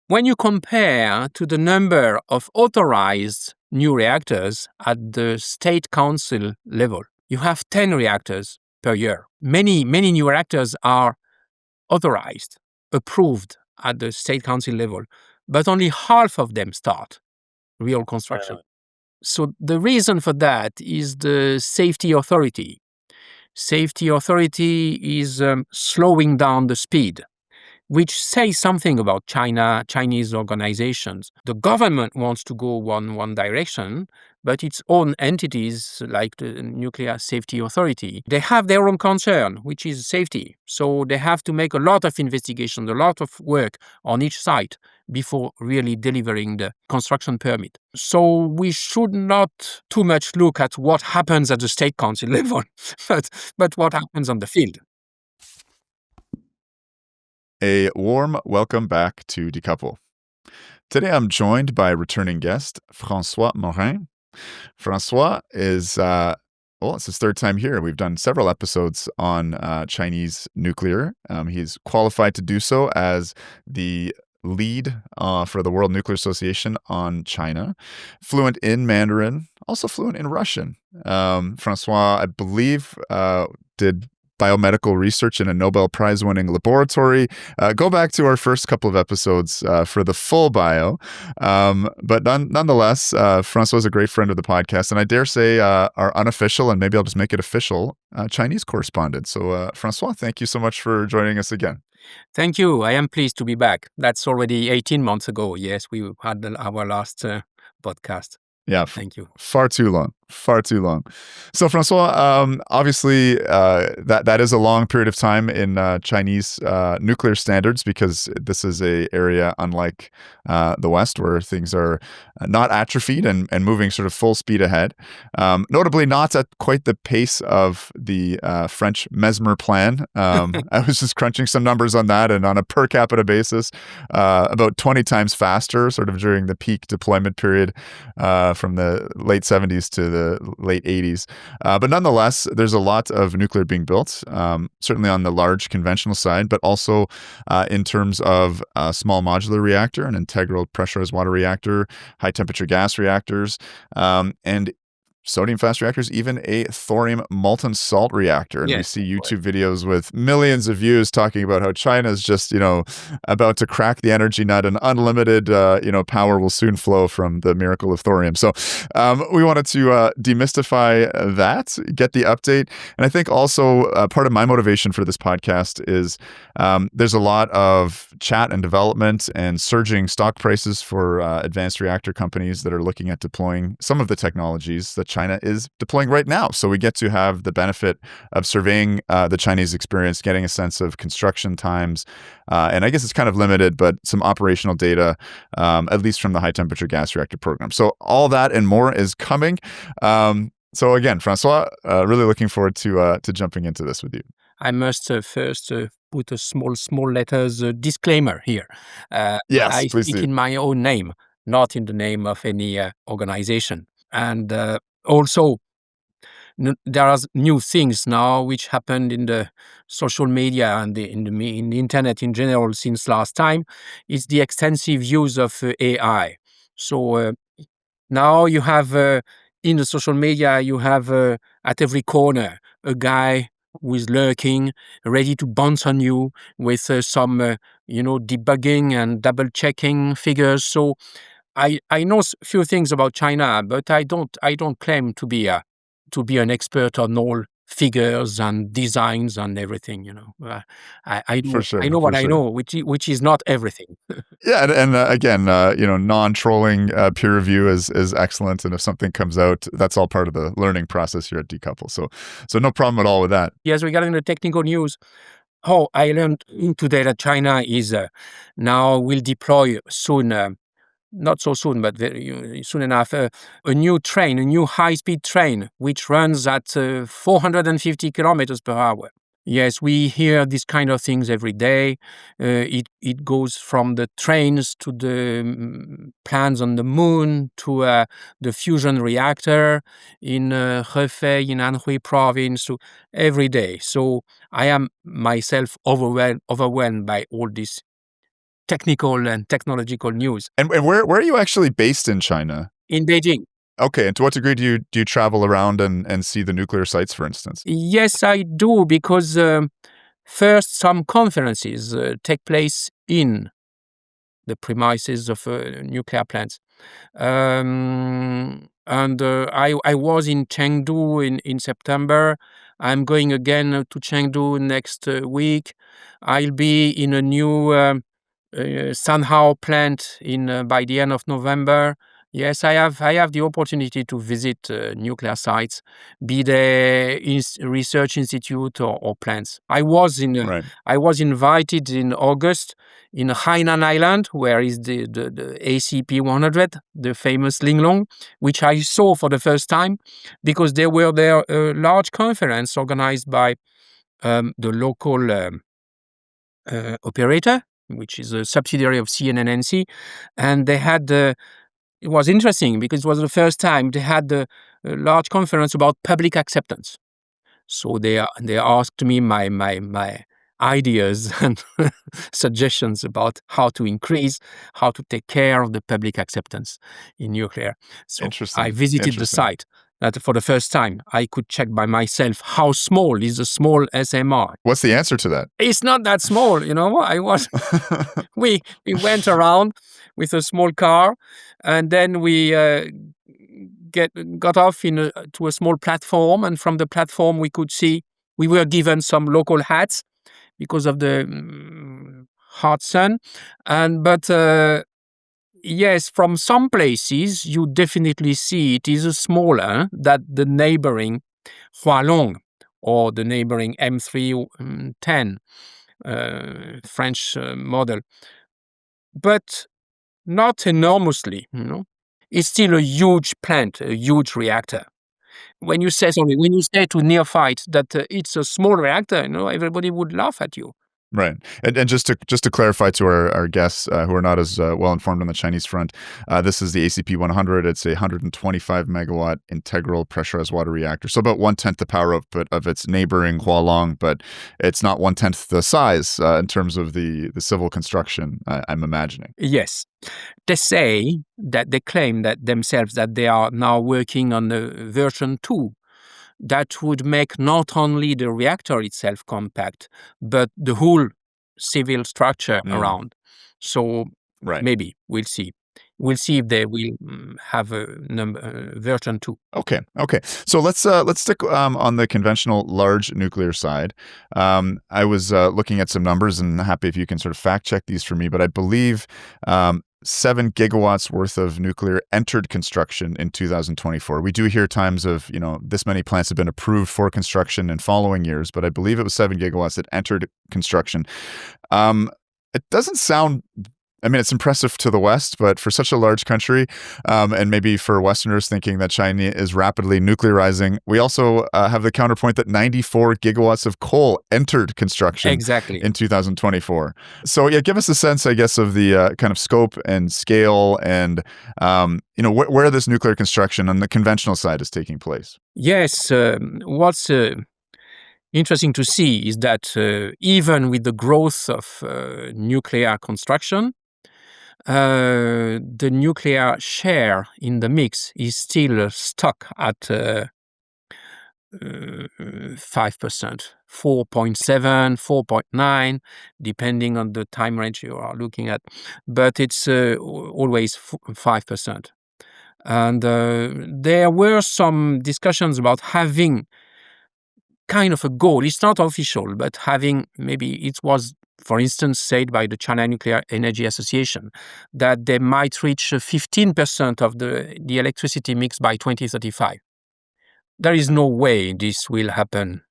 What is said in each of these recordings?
when you compare to the number of authorized new reactors at the state council level, you have 10 reactors per year. Many new reactors are authorized, approved at the state council level, but only half of them start real construction. So the reason for that is the safety authority. Safety authority is slowing down the speed, which says something about Chinese organizations. The government wants to go one direction, but its own entities, like the Nuclear Safety Authority, they have their own concern, which is safety. So they have to make a lot of investigations, a lot of work on each site before really delivering the construction permit. So we should not too much look at what happens at the state council level, but what happens on the field. A warm welcome back to Decouple. Today I'm joined by returning guest, François Morin. François is, it's his third time here. We've done several episodes on Chinese nuclear. He's qualified to do so as the lead for the World Nuclear Association on China, fluent in Mandarin, also fluent in Russian. François, I believe, did biomedical research in a Nobel Prize-winning laboratory. Go back to our first couple of episodes for the full bio. But nonetheless, François is a great friend of the podcast, and I dare say our unofficial, and maybe I'll just make it official, Chinese correspondent. So François, thank you so much for joining us again. Thank you. I am pleased to be back. That's already 18 months ago. Yes, we had our last podcast. Yeah, thank you. Far too long. So, François, obviously, that is a long period of time in Chinese nuclear standards, because this is an area unlike the West, where things are not atrophied and moving sort of full speed ahead. Notably, not at quite the pace of the French Mesmer plan. I was just crunching some numbers on that, and on a per capita basis, about 20 times faster, sort of during the peak deployment period from the late 70s to the late 80s. But nonetheless, there's a lot of nuclear being built, certainly on the large conventional side, but also in terms of a small modular reactor, an integral pressurized water reactor, high temperature gas reactors, and sodium fast reactors, even a thorium molten salt reactor. And we see YouTube videos with millions of views talking about how China is just, about to crack the energy nut, and unlimited, power will soon flow from the miracle of thorium. So we wanted to demystify that, get the update. And I think also part of my motivation for this podcast is there's a lot of chat and development and surging stock prices for advanced reactor companies that are looking at deploying some of the technologies that China is deploying right now. So we get to have the benefit of surveying the Chinese experience, getting a sense of construction times, and I guess it's kind of limited, but some operational data, at least from the high temperature gas reactor program. So all that and more is coming. So again, François, really looking forward to jumping into this with you. I must first put a small letters disclaimer here. Yes, I please speak do. in my own name, not in the name of any organization. And also, there are new things now which happened in the social media and in the internet in general since last time. It's the extensive use of AI. So now you have in the social media, you have at every corner a guy who is lurking, ready to bounce on you with some debugging and double checking figures. So I know a few things about China, but I don't claim to be an expert on all figures and designs and everything. I know what I know, which is not everything. Yeah, and again, non-trolling peer review is excellent, and if something comes out, that's all part of the learning process here at Decouple. So no problem at all with that. Yes, regarding the technical news. I learned today that China is now will deploy soon. Not so soon, but soon enough, a new high-speed train, which runs at 450 kilometers per hour. Yes, we hear these kind of things every day. It goes from the trains to the plans on the moon to the fusion reactor in Hefei in Anhui province, so every day. So I am myself overwhelmed by all this technical and technological news. And where are you actually based in China? In Beijing. Okay, and to what degree do you travel around and see the nuclear sites, for instance? Yes, I do, because first, some conferences take place in the premises of nuclear plants. And I was in Chengdu in September. I'm going again to Chengdu next week. I'll be in a new Sanhao plant by the end of November. Yes, I have the opportunity to visit nuclear sites, be they research institute or plants. I was Right. invited in August in Hainan Island, where is the ACP 100, the famous Linglong, which I saw for the first time, because there were a large conference organized by the local operator, which is a subsidiary of CNNNC, and they had it was interesting because it was the first time they had a large conference about public acceptance. So they asked me my ideas and suggestions about how to take care of the public acceptance in nuclear. So Interesting. I visited the site. That for the first time, I could check by myself how small is a small SMR. What's the answer to that? It's not that small, we went around with a small car, and then we got off to a small platform, and from the platform we could see, we were given some local hats because of the hot sun, but yes, from some places you definitely see it is smaller than the neighboring Hualong or the neighboring M310 French model, but not enormously. It's still a huge plant, a huge reactor. When you say to neophytes that it's a small reactor, everybody would laugh at you. Right. And just to clarify to our guests who are not as well informed on the Chinese front, this is the ACP 100. It's a 125 megawatt integral pressurized water reactor. So about 1/10 the power output of its neighboring Hualong, but it's not 1/10 the size in terms of the civil construction, I'm imagining. Yes. They claim that themselves that they are now working on the version 2 that would make not only the reactor itself compact, but the whole civil structure around. So Right. maybe we'll see. We'll see if they will have a version 2. Okay. So let's stick on the conventional large nuclear side. I was looking at some numbers, and happy if you can sort of fact check these for me. But I believe 7 gigawatts worth of nuclear entered construction in 2024. We do hear times of, this many plants have been approved for construction in following years, but I believe it was 7 gigawatts that entered construction. It doesn't sound, it's impressive to the West, but for such a large country, and maybe for Westerners thinking that China is rapidly nuclearizing, we also have the counterpoint that 94 gigawatts of coal entered construction in 2024. So yeah, give us a sense, I guess, of the kind of scope and scale and, where this nuclear construction on the conventional side is taking place. Yes, what's interesting to see is that even with the growth of nuclear construction, the nuclear share in the mix is still stuck at 5%, 4.7, 4.9, depending on the time range you are looking at. But it's always 5%. And there were some discussions about having kind of a goal. It's not official, but having, maybe it was, for instance, said by the China Nuclear Energy Association, that they might reach 15% of the electricity mix by 2035. There is no way this will happen.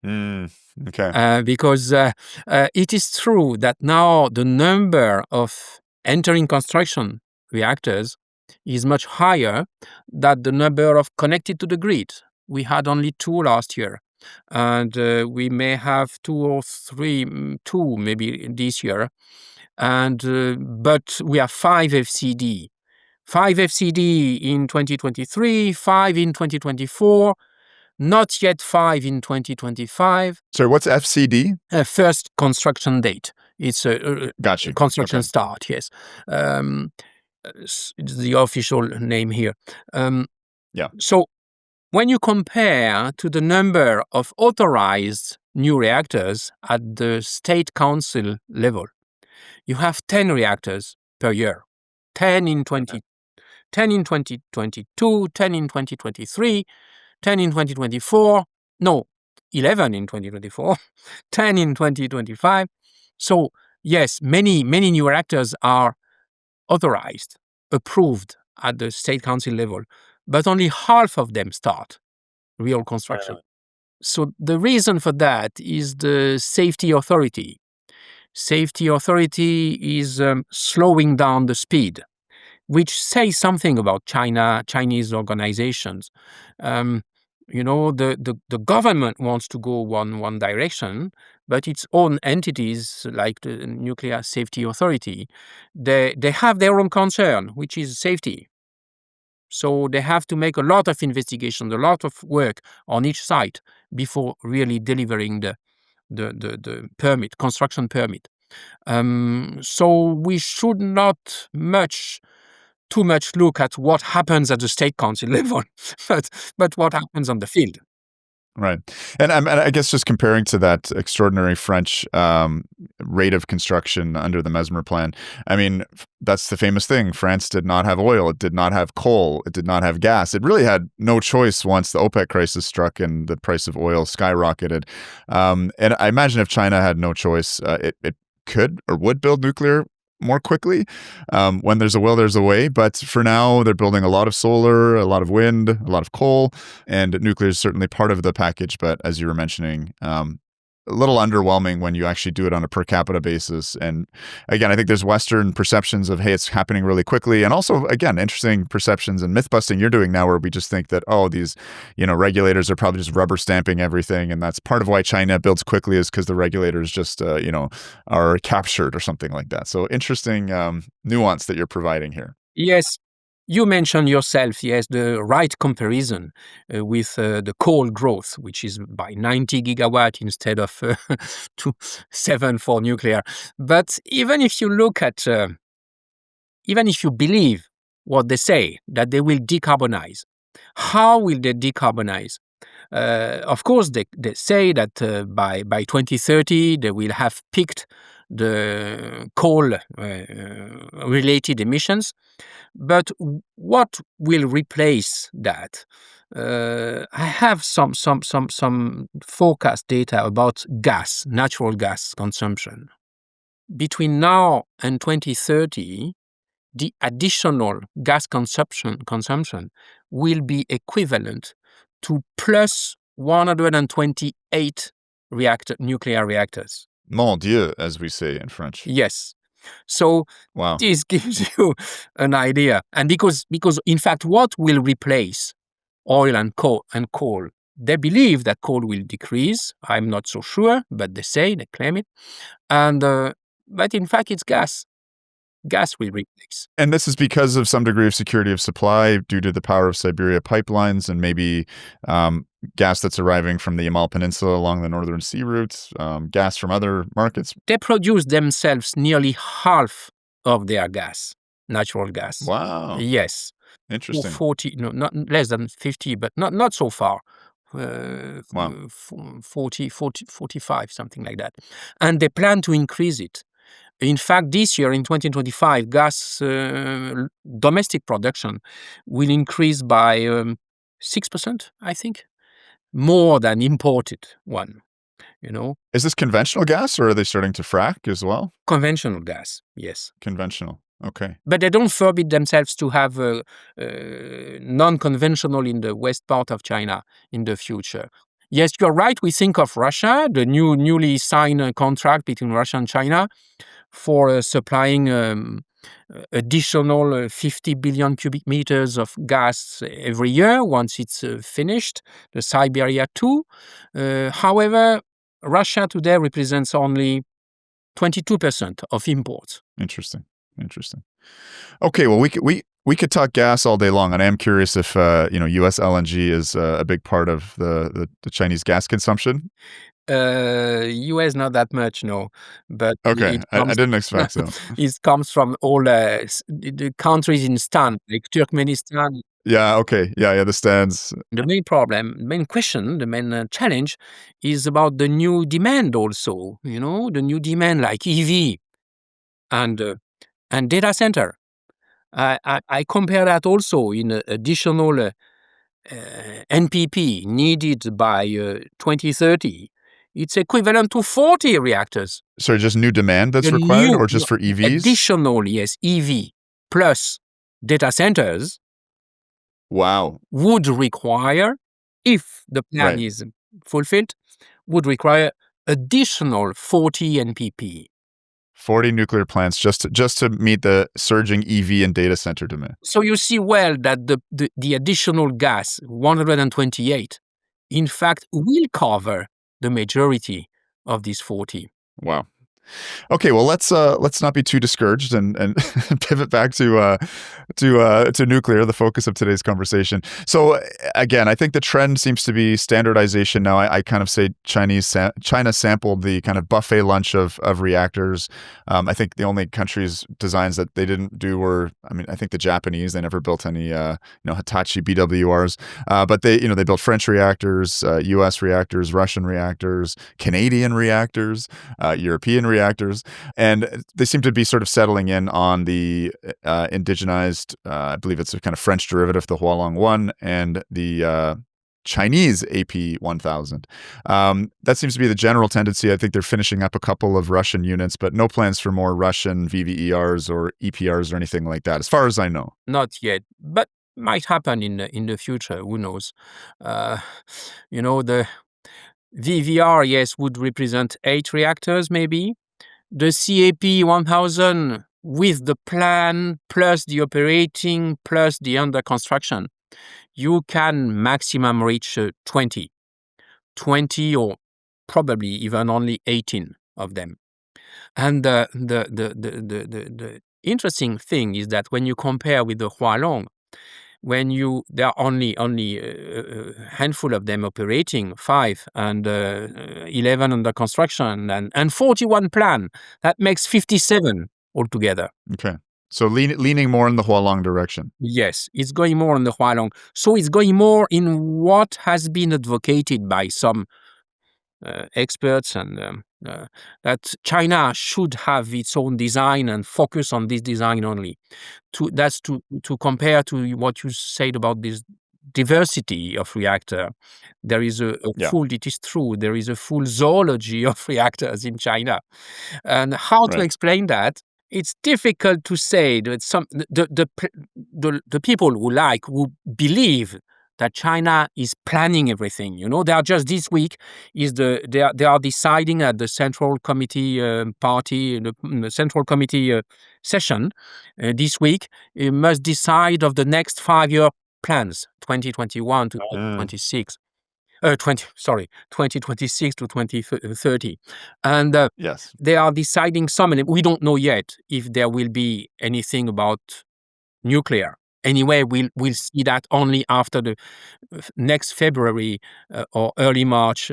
Okay. Because it is true that now the number of entering construction reactors is much higher than the number of connected to the grid. We had only 2 last year, and we may have 2 or 3, 2 maybe this year. And but we have 5 FCD. 5 FCD in 2023, 5 in 2024, not yet 5 in 2025. Sorry, what's FCD? First construction date. It's a Got you. construction Okay. start, yes. It's the official name here. Yeah. So when you compare to the number of authorized new reactors at the state council level, you have 10 reactors per year. 10 in 2022, 10 in 2023, 10 in 2024, no, 11 in 2024, 10 in 2025. So yes, many new reactors are authorized, approved at the state council level, but only half of them start real construction. So the reason for that is the safety authority. Safety authority is slowing down the speed, which says something about Chinese organizations. Um, the government wants to go one direction, but its own entities, like the Nuclear Safety Authority, they have their own concern, which is safety. So they have to make a lot of investigations, a lot of work on each site before really delivering the permit, construction permit. So we should not too much look at what happens at the state council level, but what happens on the field. Right. And I guess just comparing to that extraordinary French rate of construction under the Mesmer plan, I mean, that's the famous thing. France did not have oil. It did not have coal. It did not have gas. It really had no choice once the OPEC crisis struck and the price of oil skyrocketed. And I imagine if China had no choice, it could or would build nuclear more quickly. When there's a will, there's a way. But for now, they're building a lot of solar, a lot of wind, a lot of coal, and nuclear is certainly part of the package. But as you were mentioning, a little underwhelming when you actually do it on a per capita basis. And again, I think there's Western perceptions of, hey, it's happening really quickly. And also, again, interesting perceptions and myth busting you're doing now where we just think that, oh, these, regulators are probably just rubber stamping everything. And that's part of why China builds quickly is because the regulators just, are captured or something like that. So interesting nuance that you're providing here. Yes, you mentioned yourself, yes, the right comparison with the coal growth, which is by 90 gigawatt instead of 7 for nuclear. But even if you look at, even if you believe what they say, that they will decarbonize, how will they decarbonize? Of course, they say that by 2030 they will have picked the coal-related emissions. But what will replace that? I have some forecast data about gas, natural gas consumption. Between now and 2030, the additional gas consumption will be equivalent to plus 128 nuclear reactors. Mon Dieu, as we say in French. Yes. So Wow. this gives you an idea. And because in fact, what will replace oil and coal? They believe that coal will decrease. I'm not so sure, but they claim it. And but in fact, it's gas. Gas will replace. And this is because of some degree of security of supply due to the Power of Siberia pipelines and maybe gas that's arriving from the Yamal Peninsula along the Northern Sea routes, gas from other markets. They produce themselves nearly half of their gas, natural gas. Wow. Yes. Interesting. 40, no, not less than 50, but not so far. Wow. 40, 45, something like that. And they plan to increase it. In fact, this year, in 2025, gas domestic production will increase by 6%, I think, more than imported one. Is this conventional gas or are they starting to frack as well? Conventional gas, yes. Conventional. Okay. But they don't forbid themselves to have non-conventional in the west part of China in the future. Yes, you're right. We think of Russia, the newly signed contract between Russia and China for supplying additional 50 billion cubic meters of gas every year once it's finished, the Siberia 2. However, Russia today represents only 22% of imports. Interesting. Okay, well, we could talk gas all day long, and I am curious if U.S. LNG is a big part of the Chinese gas consumption. US not that much, no, but Okay, I didn't expect so. it comes from all the countries in Stan, like Turkmenistan. Yeah, okay. Yeah, the stands. The main problem, the main question, the main challenge is about the new demand also, the new demand like EV and data center. I compare that also in additional NPP needed by 2030. It's equivalent to 40 reactors. Sorry, just new demand that's The required or no, just for EVs? additional, yes, EV plus data centers Wow. would require, if the plan Right. is fulfilled, would require additional 40 NPP. 40 nuclear plants just to meet the surging EV and data center demand. So you see well that the additional gas, 128, in fact, will cover the majority of these 40. Wow. Okay, well let's not be too discouraged and pivot back to nuclear, the focus of today's conversation. So again, I think the trend seems to be standardization now. I kind of say China sampled the kind of buffet lunch of reactors. I think the only countries' designs that they didn't do were, I think the Japanese. They never built any Hitachi BWRs, but they built French reactors, U.S. reactors, Russian reactors, Canadian reactors, European reactors, and they seem to be sort of settling in on the indigenized, I believe it's a kind of French derivative, the Hualong 1, and the Chinese AP1000. That seems to be the general tendency. I think they're finishing up a couple of Russian units, but no plans for more Russian VVERs or EPRs or anything like that, as far as I know. Not yet, but might happen in the future. Who knows? The VVR, yes, would represent 8 reactors, maybe. The CAP 1000 with the plan plus the operating plus the under construction, you can maximum reach 20 or probably even only 18 of them. And the interesting thing is that when you compare with the Hualong, there are only a handful of them operating, 5 and 11 under construction and 41 plan. That makes 57 altogether. Okay. So leaning more in the Hualong direction. Yes, it's going more in the Hualong. So it's going more in what has been advocated by some experts and that China should have its own design and focus on this design only. That's to compare to what you said about this diversity of reactor. There is it is true, there is a full zoology of reactors in China. And how to explain that? It's difficult to say that the people who believe that China is planning everything. They are just this week they are deciding at the Central Committee party, the Central Committee session this week. It must decide of the next 5-year plans, 2021 to 2026. 2026 to 2030. And yes, they are deciding some of them. We don't know yet if there will be anything about nuclear. Anyway, we'll see that only after the next February or early March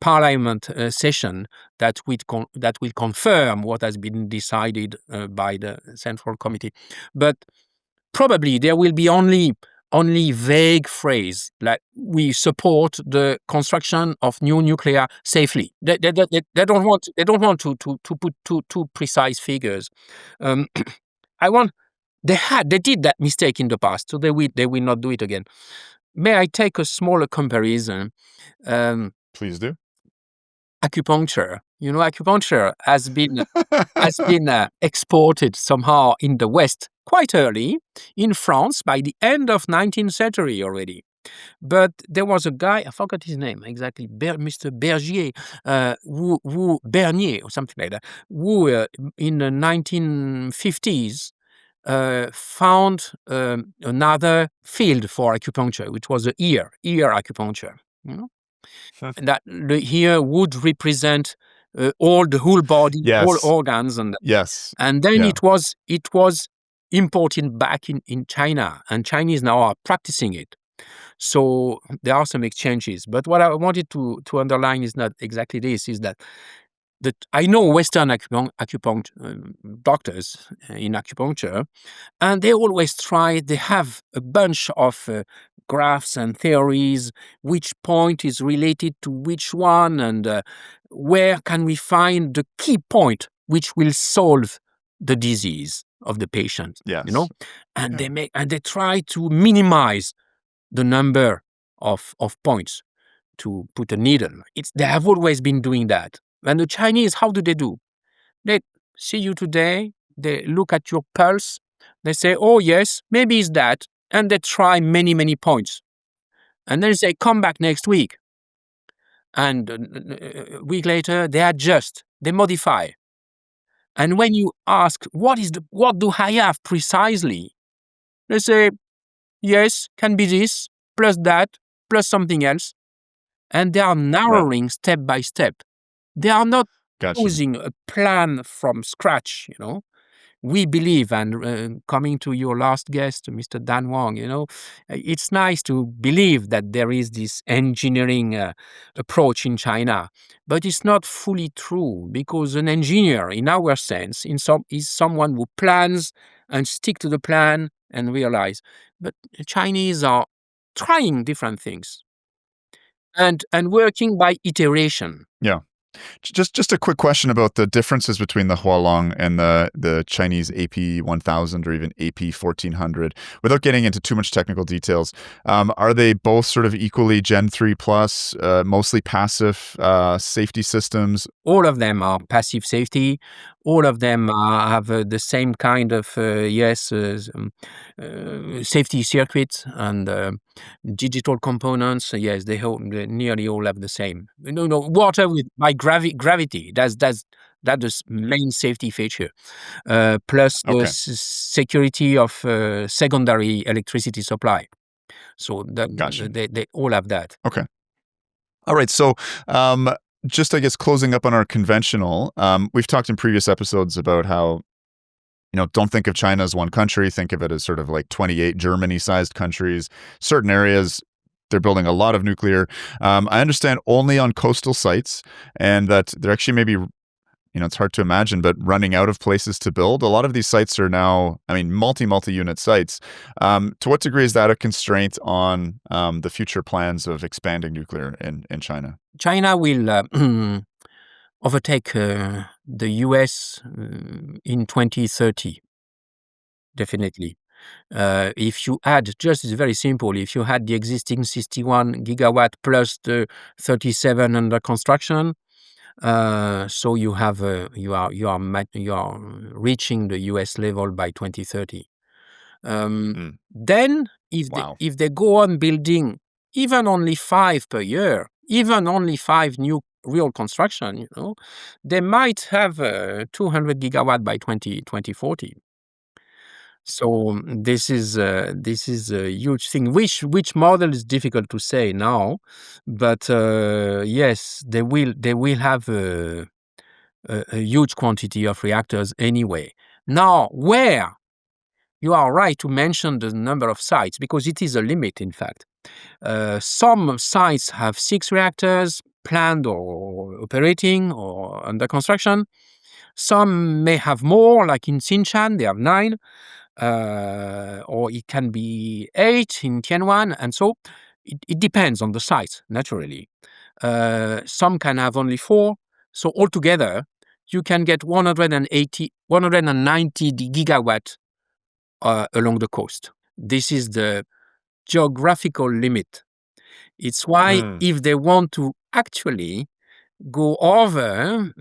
Parliament session that will confirm what has been decided by the Central Committee. But probably there will be only vague phrase like we support the construction of new nuclear safely. They don't want to put too precise figures. They did that mistake in the past, so they will not do it again. May I take a smaller comparison? Please do. Acupuncture. Acupuncture has been exported somehow in the West quite early, in France by the end of 19th century already. But there was a guy, I forgot his name exactly, Mr. Bergier, who Bernier or something like that, who in the 1950s found another field for acupuncture, which was the ear acupuncture. And that the ear would represent all the whole body, all organs, and then it was imported back in China, and Chinese now are practicing it. So there are some exchanges. But what I wanted to underline is not exactly this, is that I know Western acupuncture doctors in acupuncture, and they always they have a bunch of graphs and theories, which point is related to which one, and where can we find the key point which will solve the disease of the patient, Yes. and Yeah. they try to minimize the number of points to put a needle. They have always been doing that. And the Chinese, how do? They see you today, they look at your pulse, they say, oh yes, maybe it's that, and they try many points. And then they say, come back next week. And a week later, they adjust, they modify. And when you ask, what do I have precisely? They say, yes, can be this, plus that, plus something else. And they are narrowing step by step. They are not Gotcha. using a plan from scratch, We believe, and coming to your last guest, Mr. Dan Wang, it's nice to believe that there is this engineering approach in China, but it's not fully true, because an engineer, in our sense, is someone who plans and stick to the plan and realize. But Chinese are trying different things and working by iteration. Yeah. Just a quick question about the differences between the Hualong and the Chinese AP 1000 or even AP 1400. Without getting into too much technical details, are they both sort of equally Gen 3 plus, mostly passive safety systems? All of them are passive safety. All of them have the same kind of safety circuits and digital components. Yes, they nearly all have the same. No, water by gravity. That's the main safety feature. Plus the Okay. security of secondary electricity supply. So Gotcha. they all have that. Okay. All right. So, just I guess closing up on our conventional, we've talked in previous episodes about how, don't think of China as one country. Think of it as sort of like 28 Germany-sized countries. Certain areas, they're building a lot of nuclear. I understand only on coastal sites, and that they're actually maybe, it's hard to imagine, but running out of places to build. A lot of these sites are now, multi-unit sites. To what degree is that a constraint on the future plans of expanding nuclear in China? China will overtake the US in 2030, definitely. If you add, it's very simple, if you had the existing 61 gigawatt plus the 37 under construction, so you have you are reaching the US level by 2030. Then Wow. if they go on building even only 5 per year, even only 5 new real construction, they might have 200 gigawatt by 2040. So this is a huge thing. Which model is difficult to say now, but yes, they will have a huge quantity of reactors anyway. Now, where? You are right to mention the number of sites, because it is a limit, in fact. Some sites have 6 reactors planned or operating or under construction. Some may have more, like in Xinshan, they have 9. Or it can be 8 in Tianwan, and so it depends on the site, naturally. Some can have only 4. So altogether, you can get 190 gigawatt along the coast. This is the geographical limit. It's why if they want to actually go over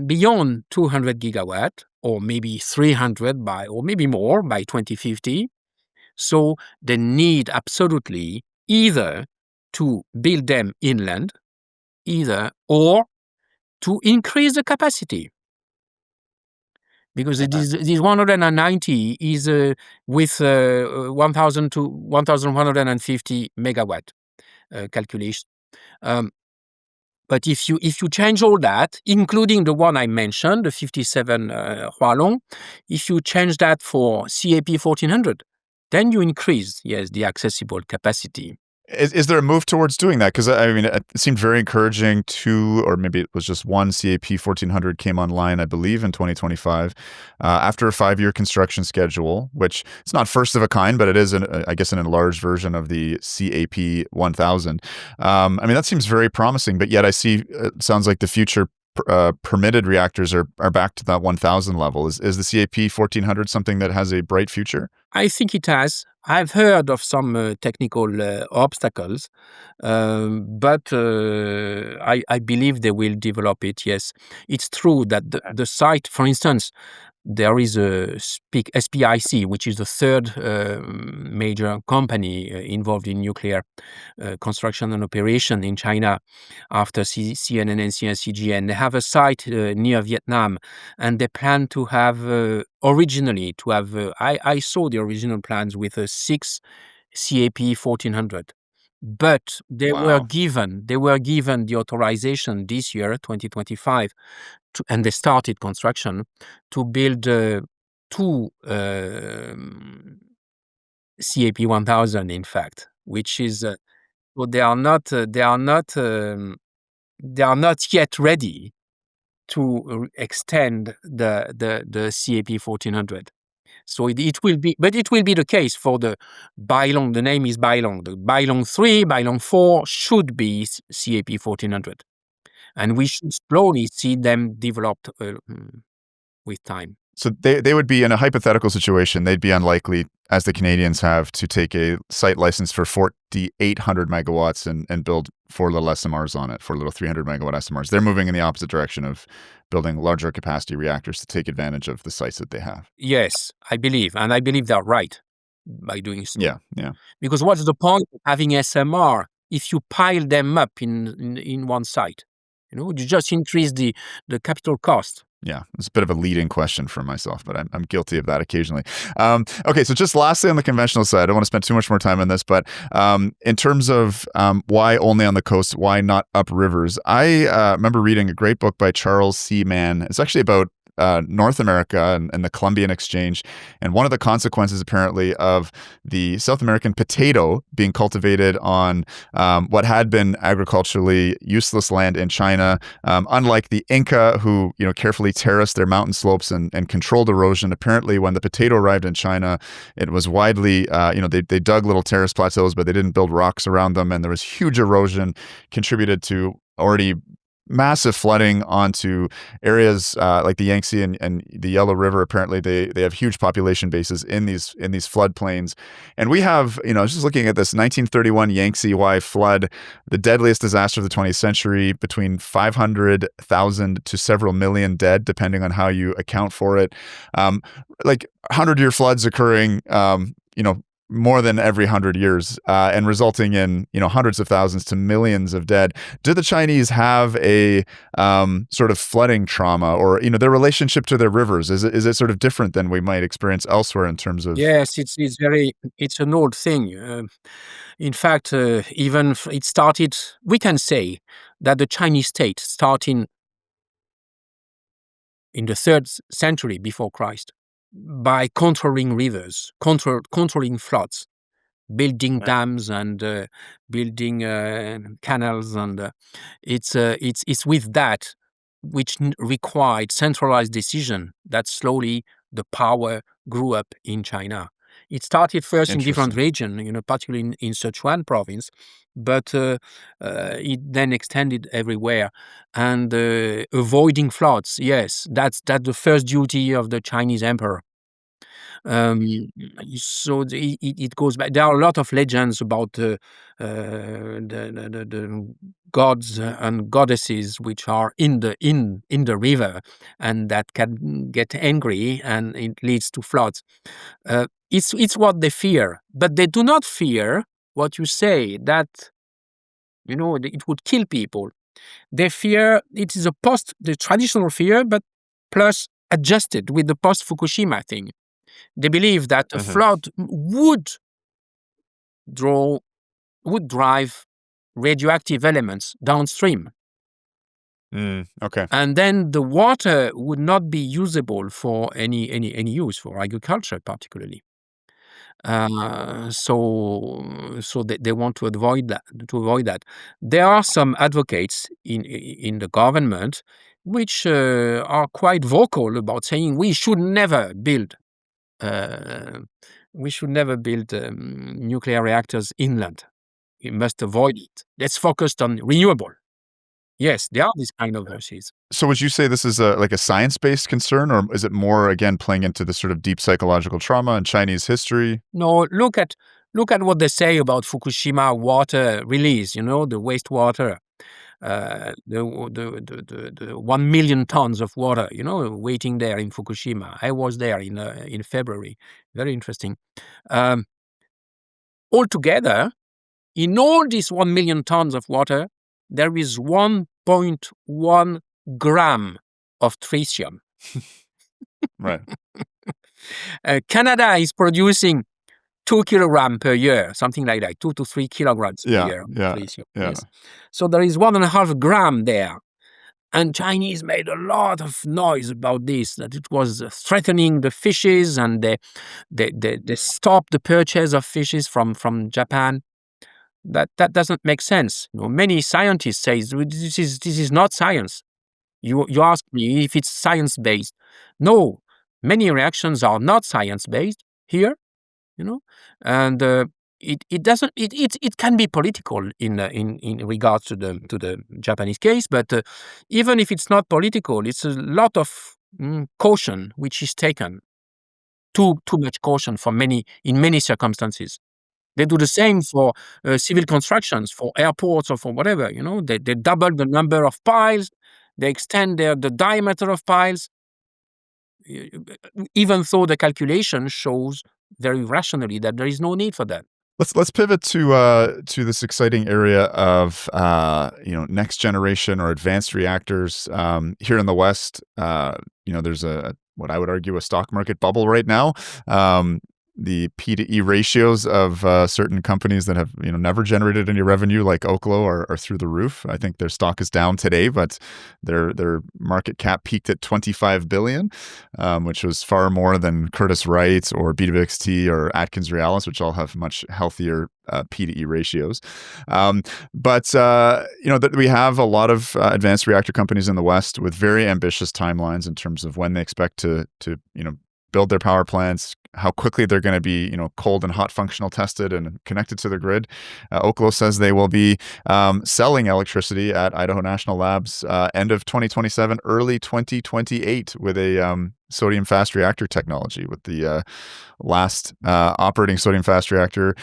beyond 200 gigawatt, or maybe 300 or maybe more by 2050, so they need absolutely either to build them inland, or to increase the capacity. Because this 190 is with 1,000 to 1,150 megawatt calculation. But if you change all that, including the one I mentioned, the 57 Hualong, if you change that for CAP 1400, then you increase, yes, the accessible capacity. Is there a move towards doing that? Because I mean, it seemed very encouraging. Two, or maybe it was just one CAP 1400 came online, I believe, in 2025, after a 5-year construction schedule, which it's not first of a kind, but it is, I guess, an enlarged version of the CAP 1000. I mean, that seems very promising, but yet I see it sounds like the future permitted reactors are back to that 1000 level. Is the CAP 1400 something that has a bright future? I think it has. I've heard of some technical obstacles, but I believe they will develop it, yes. It's true that the site, for instance, there is a SPIC, which is the third major company involved in nuclear construction and operation in China after CNN and CNCG. They have a site near Vietnam, and they plan to have originally to have. I saw the original plans with a 6 CAP 1400. But Wow. they were given the authorization this year, 2025, and they started construction to build two CAP 1000, in fact, which is so they are not yet ready to extend the CAP 1400. So it will be, but it will be the case for the Bailong. The name is Bailong. The Bailong 3, Bailong 4 should be CAP 1400. And we should slowly see them developed with time. So they would be in a hypothetical situation. They'd be unlikely, as the Canadians have, to take a site license for 4,800 megawatts and build 4 little SMRs on it, 4 little 300 megawatt SMRs. They're moving in the opposite direction of building larger capacity reactors to take advantage of the sites that they have. Yes, I believe, and I believe they're right by doing so. Yeah, yeah. Because what's the point of having SMR if you pile them up in one site? You just increase the capital cost. Yeah, it's a bit of a leading question for myself, but I'm guilty of that occasionally. Okay, so just lastly on the conventional side, I don't want to spend too much more time on this, but in terms of why only on the coast, why not up rivers? I remember reading a great book by Charles C. Mann. It's actually about North America and the Columbian Exchange, and one of the consequences apparently of the South American potato being cultivated on what had been agriculturally useless land in China, unlike the Inca, who carefully terraced their mountain slopes and controlled erosion. Apparently, when the potato arrived in China, it was widely they dug little terrace plateaus, but they didn't build rocks around them, and there was huge erosion contributed to already massive flooding onto areas like the Yangtze and the Yellow River. Apparently, they have huge population bases in these floodplains, and we have I was just looking at this 1931 Yangtze Y flood, the deadliest disaster of the 20th century, between 500,000 to several million dead, depending on how you account for it. Like 100-year floods occurring, more than every 100 years, and resulting in hundreds of thousands to millions of dead. Do the Chinese have a sort of flooding trauma, or their relationship to their rivers? Is it sort of different than we might experience elsewhere in terms of? Yes, it's an old thing. In fact, even it started. We can say that the Chinese state started in the 3rd century before Christ by controlling rivers, controlling floods, building dams and building canals, and it's with that which required centralized decision that slowly the power grew up in China. It started first in different Interesting. regions, particularly in Sichuan province, but it then extended everywhere. And avoiding floods, yes, that's the first duty of the Chinese emperor. So it goes back. There are a lot of legends about the gods and goddesses which are in the river, and that can get angry, and it leads to floods. It's what they fear, but they do not fear what you say, that it would kill people. They fear it is the traditional fear, but plus adjusted with the post Fukushima thing. They believe that a Hmm. flood would drive radioactive elements downstream, Okay. and then the water would not be usable for any use for agriculture, particularly. So they want to avoid that. There are some advocates in the government which are quite vocal about saying we should never build uh, nuclear reactors inland. We must avoid it. Let's focus on renewable. Yes, there are these kind of voices. So would you say this is like a science-based concern, or is it more, again, playing into the sort of deep psychological trauma and Chinese history? No, look at what they say about Fukushima water release. The wastewater, the 1 million tons of water. Waiting there in Fukushima. I was there in February. Very interesting. Um, Altogether, in all these 1 million tons of water, there is 1.1 gram of tritium. Right. Canada is producing 2 kilograms per year, something like that, 2 to 3 kilograms per Yeah, year. yeah, Tritium. yeah. Yes. So there is 1.5 gram there. And Chinese made a lot of noise about this, that it was threatening the fishes, and they stopped the purchase of fishes from Japan. That doesn't make sense. Many scientists say this is not science. You ask me if it's science-based. No, many reactions are not science-based here, and it can be political in regards to the Japanese case, but even if it's not political, it's a lot of caution which is taken. Too much caution in many circumstances. They do the same for civil constructions, for airports, or for whatever. They double the number of piles. They extend the diameter of piles, even though the calculation shows very rationally that there is no need for that. Let's pivot to this exciting area of next generation or advanced reactors here in the West. There's what I would argue a stock market bubble right now. The P to E ratios of certain companies that have never generated any revenue, like Oklo, are through the roof. I think their stock is down today, but their market cap peaked at 25 billion, which was far more than Curtiss Wright or BWXT or Atkins Realis, which all have much healthier P to E ratios. But that we have a lot of advanced reactor companies in the West with very ambitious timelines in terms of when they expect to build their power plants, how quickly they're going to be, cold and hot functional tested and connected to the grid. Oklo says they will be selling electricity at Idaho National Labs end of 2027, early 2028 with a sodium fast reactor technology, with the last operating sodium fast reactor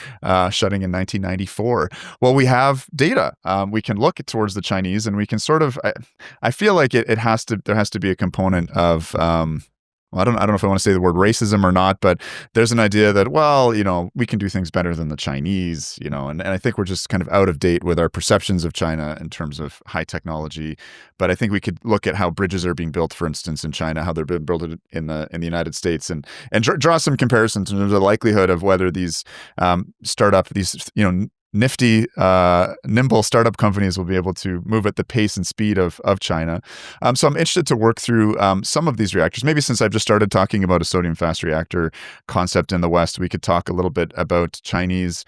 shutting in 1994. Well, we have data. We can look towards the Chinese, and we can sort of. I feel like there has to be a component of. I don't know if I want to say the word racism or not, but there's an idea that, we can do things better than the Chinese, and I think we're just kind of out of date with our perceptions of China in terms of high technology. But I think we could look at how bridges are being built, for instance, in China, how they're being built in the United States, and draw some comparisons in terms of the likelihood of whether these nifty, nimble startup companies will be able to move at the pace and speed of China. So I'm interested to work through some of these reactors. Maybe since I've just started talking about a sodium fast reactor concept in the West, we could talk a little bit about China's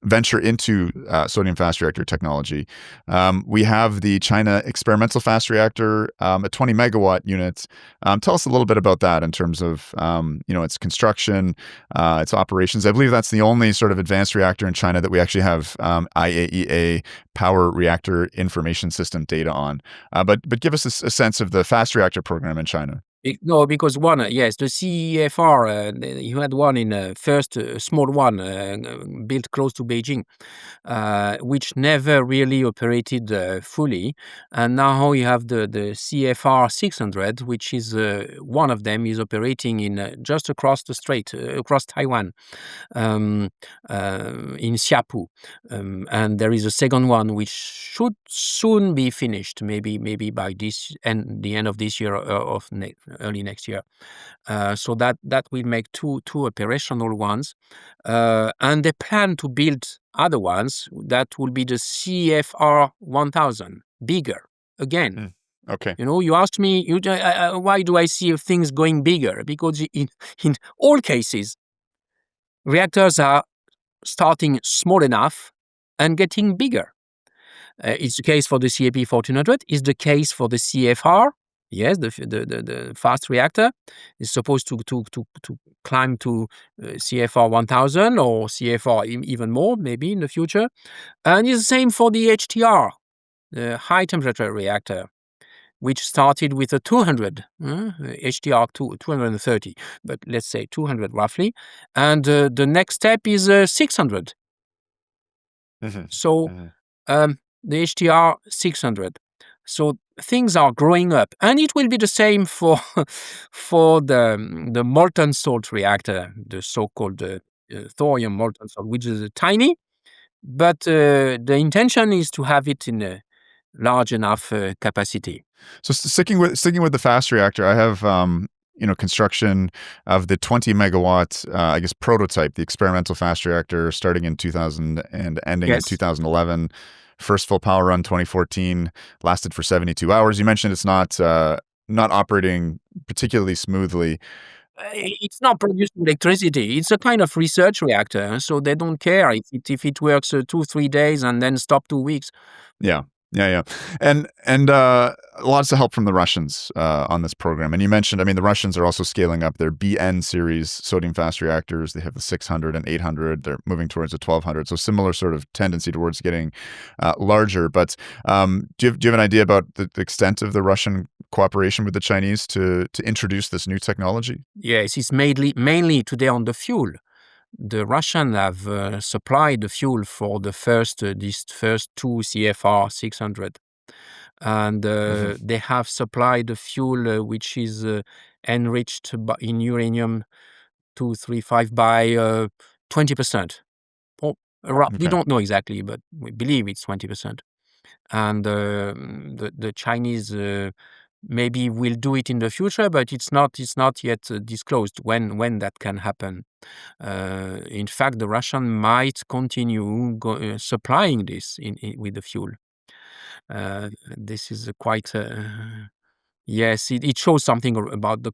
venture into sodium fast reactor technology. We have the China experimental fast reactor, a 20 megawatt unit. Tell us a little bit about that in terms of its construction, its operations. I believe that's the only sort of advanced reactor in China that we actually have IAEA power reactor information system data on. But give us a sense of the fast reactor program in China. No, because one, yes, the CEFR, you had one in first small one built close to Beijing, which never really operated fully, and now you have the CFR 600, which is one of them is operating in just across the strait, across Taiwan, in Xiapu, and there is a second one which should soon be finished, maybe by the end of this year or early next year. So that will make two operational ones, and they plan to build other ones that will be the CFR 1000, bigger again. Okay. You asked me, why do I see things going bigger? Because in all cases, Reactors are starting small enough and getting bigger. It's the case for the CAP 1400. It's the case for the CFR. Yes, the fast reactor is supposed to climb to CFR 1000 or CFR even more, maybe in the future. And it's the same for the HTR, the high temperature reactor, which started with a 200, HTR 230, but let's say 200 roughly. And the next step is 600. So the HTR 600. So things are growing up, and it will be the same for for the molten salt reactor, the so-called thorium molten salt, which is tiny, but the intention is to have it in a large enough capacity. So sticking with the fast reactor, I have construction of the 20 megawatt, I guess, prototype, the experimental fast reactor, starting in 2000 and ending in Yes. 2011. First full power run 2014, lasted for 72 hours. You mentioned it's not operating particularly smoothly. It's not producing electricity. It's a kind of research reactor, so they don't care if it works 2-3 days and then stop 2 weeks. Yeah. Yeah. And lots of help from the Russians on this program. And you mentioned, I mean, the Russians are also scaling up their BN series sodium fast reactors. They have the 600 and 800. They're moving towards the 1200. So similar sort of tendency towards getting larger. But do you have an idea about the extent of the Russian cooperation with the Chinese to introduce this new technology? Yes, it's mainly today on the fuel. The Russians have supplied the fuel for these first two CFR 600, and they have supplied the fuel which is enriched in uranium 235 by 20%. Or we don't know exactly, but we believe it's 20%. And the Chinese maybe will do it in the future, but it's not yet disclosed when that can happen. In fact, the Russian might continue supplying this with the fuel. This is quite. Yes, it shows something about the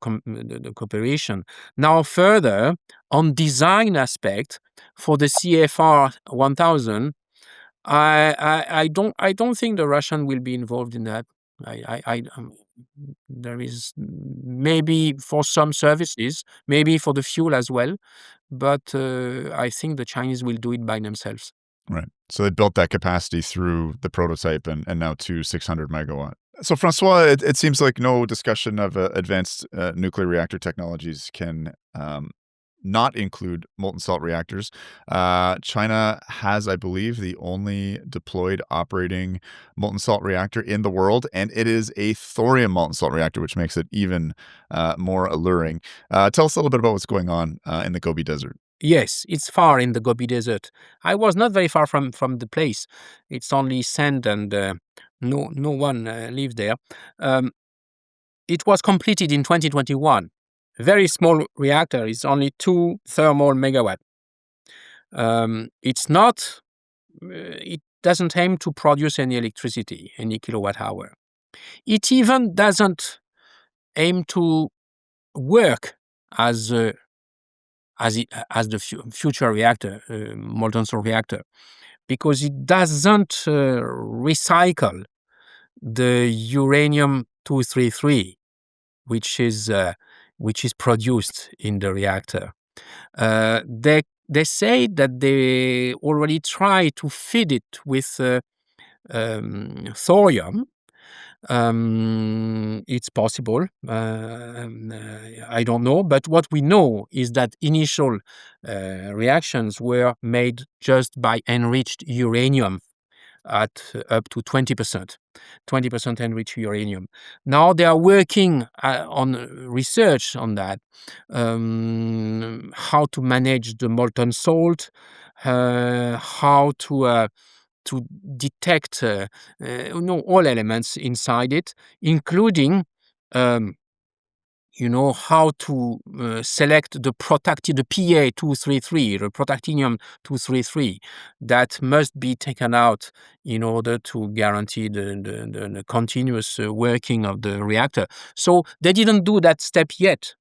cooperation. Now, further on design aspect for the CFR 1000, I don't think the Russian will be involved in that. There is maybe for some services, maybe for the fuel as well, but I think the Chinese will do it by themselves. Right. So they built that capacity through the prototype and now to 600 megawatt. So, Francois, it seems like no discussion of advanced nuclear reactor technologies can not include molten salt reactors. China has, I believe, the only deployed operating molten salt reactor in the world, and it is a thorium molten salt reactor, which makes it even more alluring. Tell us a little bit about what's going on in the Gobi Desert. Yes, it's far in the Gobi Desert. I was not very far from the place. It's only sand and no one lives there. It was completed in 2021. Very small reactor. It's only 2 thermal megawatt. It's not. It doesn't aim to produce any electricity, any kilowatt hour. It even doesn't aim to work as the future reactor, molten salt reactor, because it doesn't recycle the uranium 233, which is produced in the reactor. They say that they already try to feed it with thorium. It's possible. I don't know, but what we know is that initial reactions were made just by enriched uranium at up to 20%, 20% enriched uranium. Now they are working on research on that, how to manage the molten salt, how to detect all elements inside it, including how to select the PA 233, the protactinium 233, that must be taken out in order to guarantee the continuous working of the reactor. So they didn't do that step yet.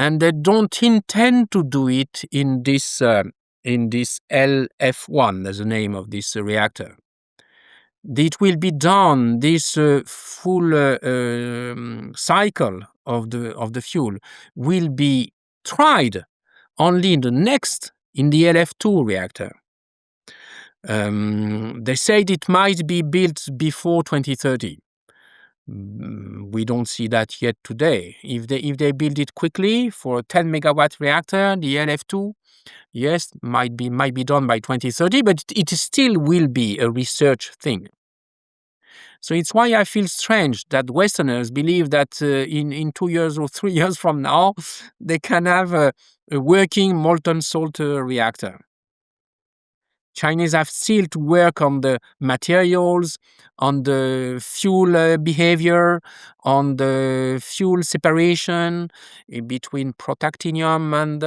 and they don't intend to do it in this LF1, as the name of this reactor. It will be done, this full cycle of the fuel will be tried only in the LF2 reactor. They said it might be built before 2030. We don't see that yet today. If they build it quickly for a 10 megawatt reactor, the LF2, yes, might be done by 2030, but it still will be a research thing. So it's why I feel strange that Westerners believe that in 2 years or 3 years from now, they can have a working molten salt reactor. Chinese have still to work on the materials, on the fuel behavior, on the fuel separation between protactinium and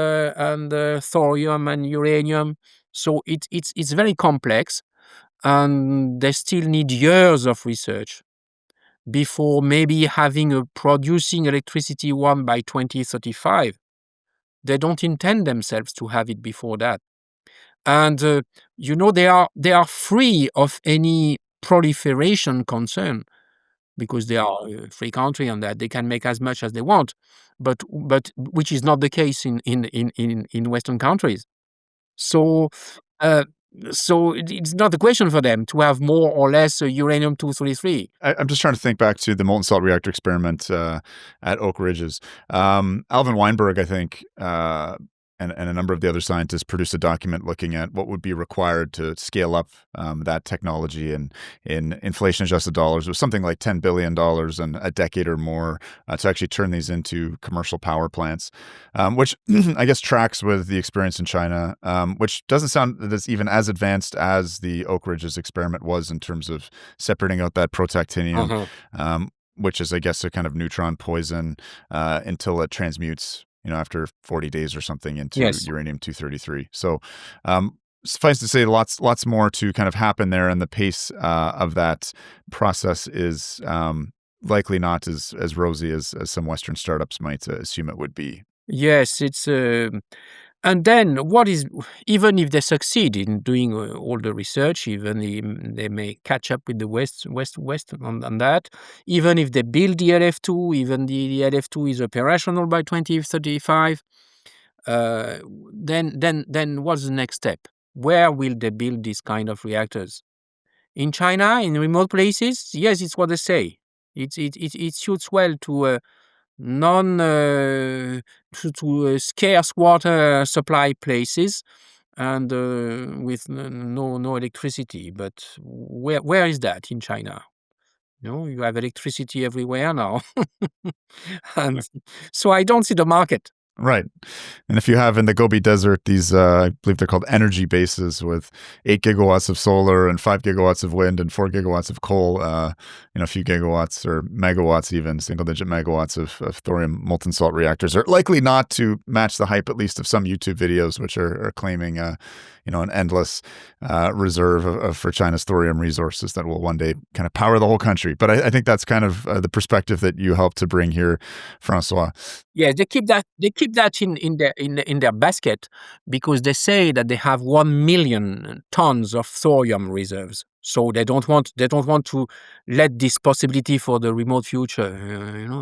thorium and uranium. So it's very complex, and they still need years of research before maybe having a producing electricity one by 2035. They don't intend themselves to have it before that. And they are free of any proliferation concern, because they are a free country and that they can make as much as they want, but which is not the case in Western countries. So uh, it's not a question for them to have more or less uranium-233. I'm just trying to think back to the molten salt reactor experiment at Oak Ridges. Alvin Weinberg, I think, and a number of the other scientists produced a document looking at what would be required to scale up that technology, and in inflation-adjusted dollars, it was something like $10 billion in a decade or more to actually turn these into commercial power plants, which I guess tracks with the experience in China, which doesn't sound that's even as advanced as the Oak Ridges experiment was in terms of separating out that protactinium, which is, I guess, a kind of neutron poison until it transmutes, after 40 days or something into Yes. uranium-233. So suffice to say, lots more to kind of happen there, and the pace of that process is likely not as rosy as some Western startups might assume it would be. Yes, it's and then even if they succeed in doing all the research, even they may catch up with the West on that. Even if they build the LF2, even the LF2 is operational by 2035. Then what's the next step? Where will they build these kind of reactors? In China, in remote places? Yes, it's what they say. It suits well to scarce water supply places, and with no electricity. But where is that in China? You have electricity everywhere now, and so I don't see the market. Right. And if you have in the Gobi Desert these, I believe they're called energy bases with 8 gigawatts of solar and 5 gigawatts of wind and 4 gigawatts of coal, a few gigawatts or megawatts, even single-digit megawatts of thorium molten salt reactors are likely not to match the hype, at least of some YouTube videos, which are claiming, an endless reserve for China's thorium resources that will one day kind of power the whole country. But I think that's kind of the perspective that you helped to bring here, Francois. Yes, they keep that in their basket, because they say that they have 1 million tons of thorium reserves. So they don't want to let this possibility for the remote future.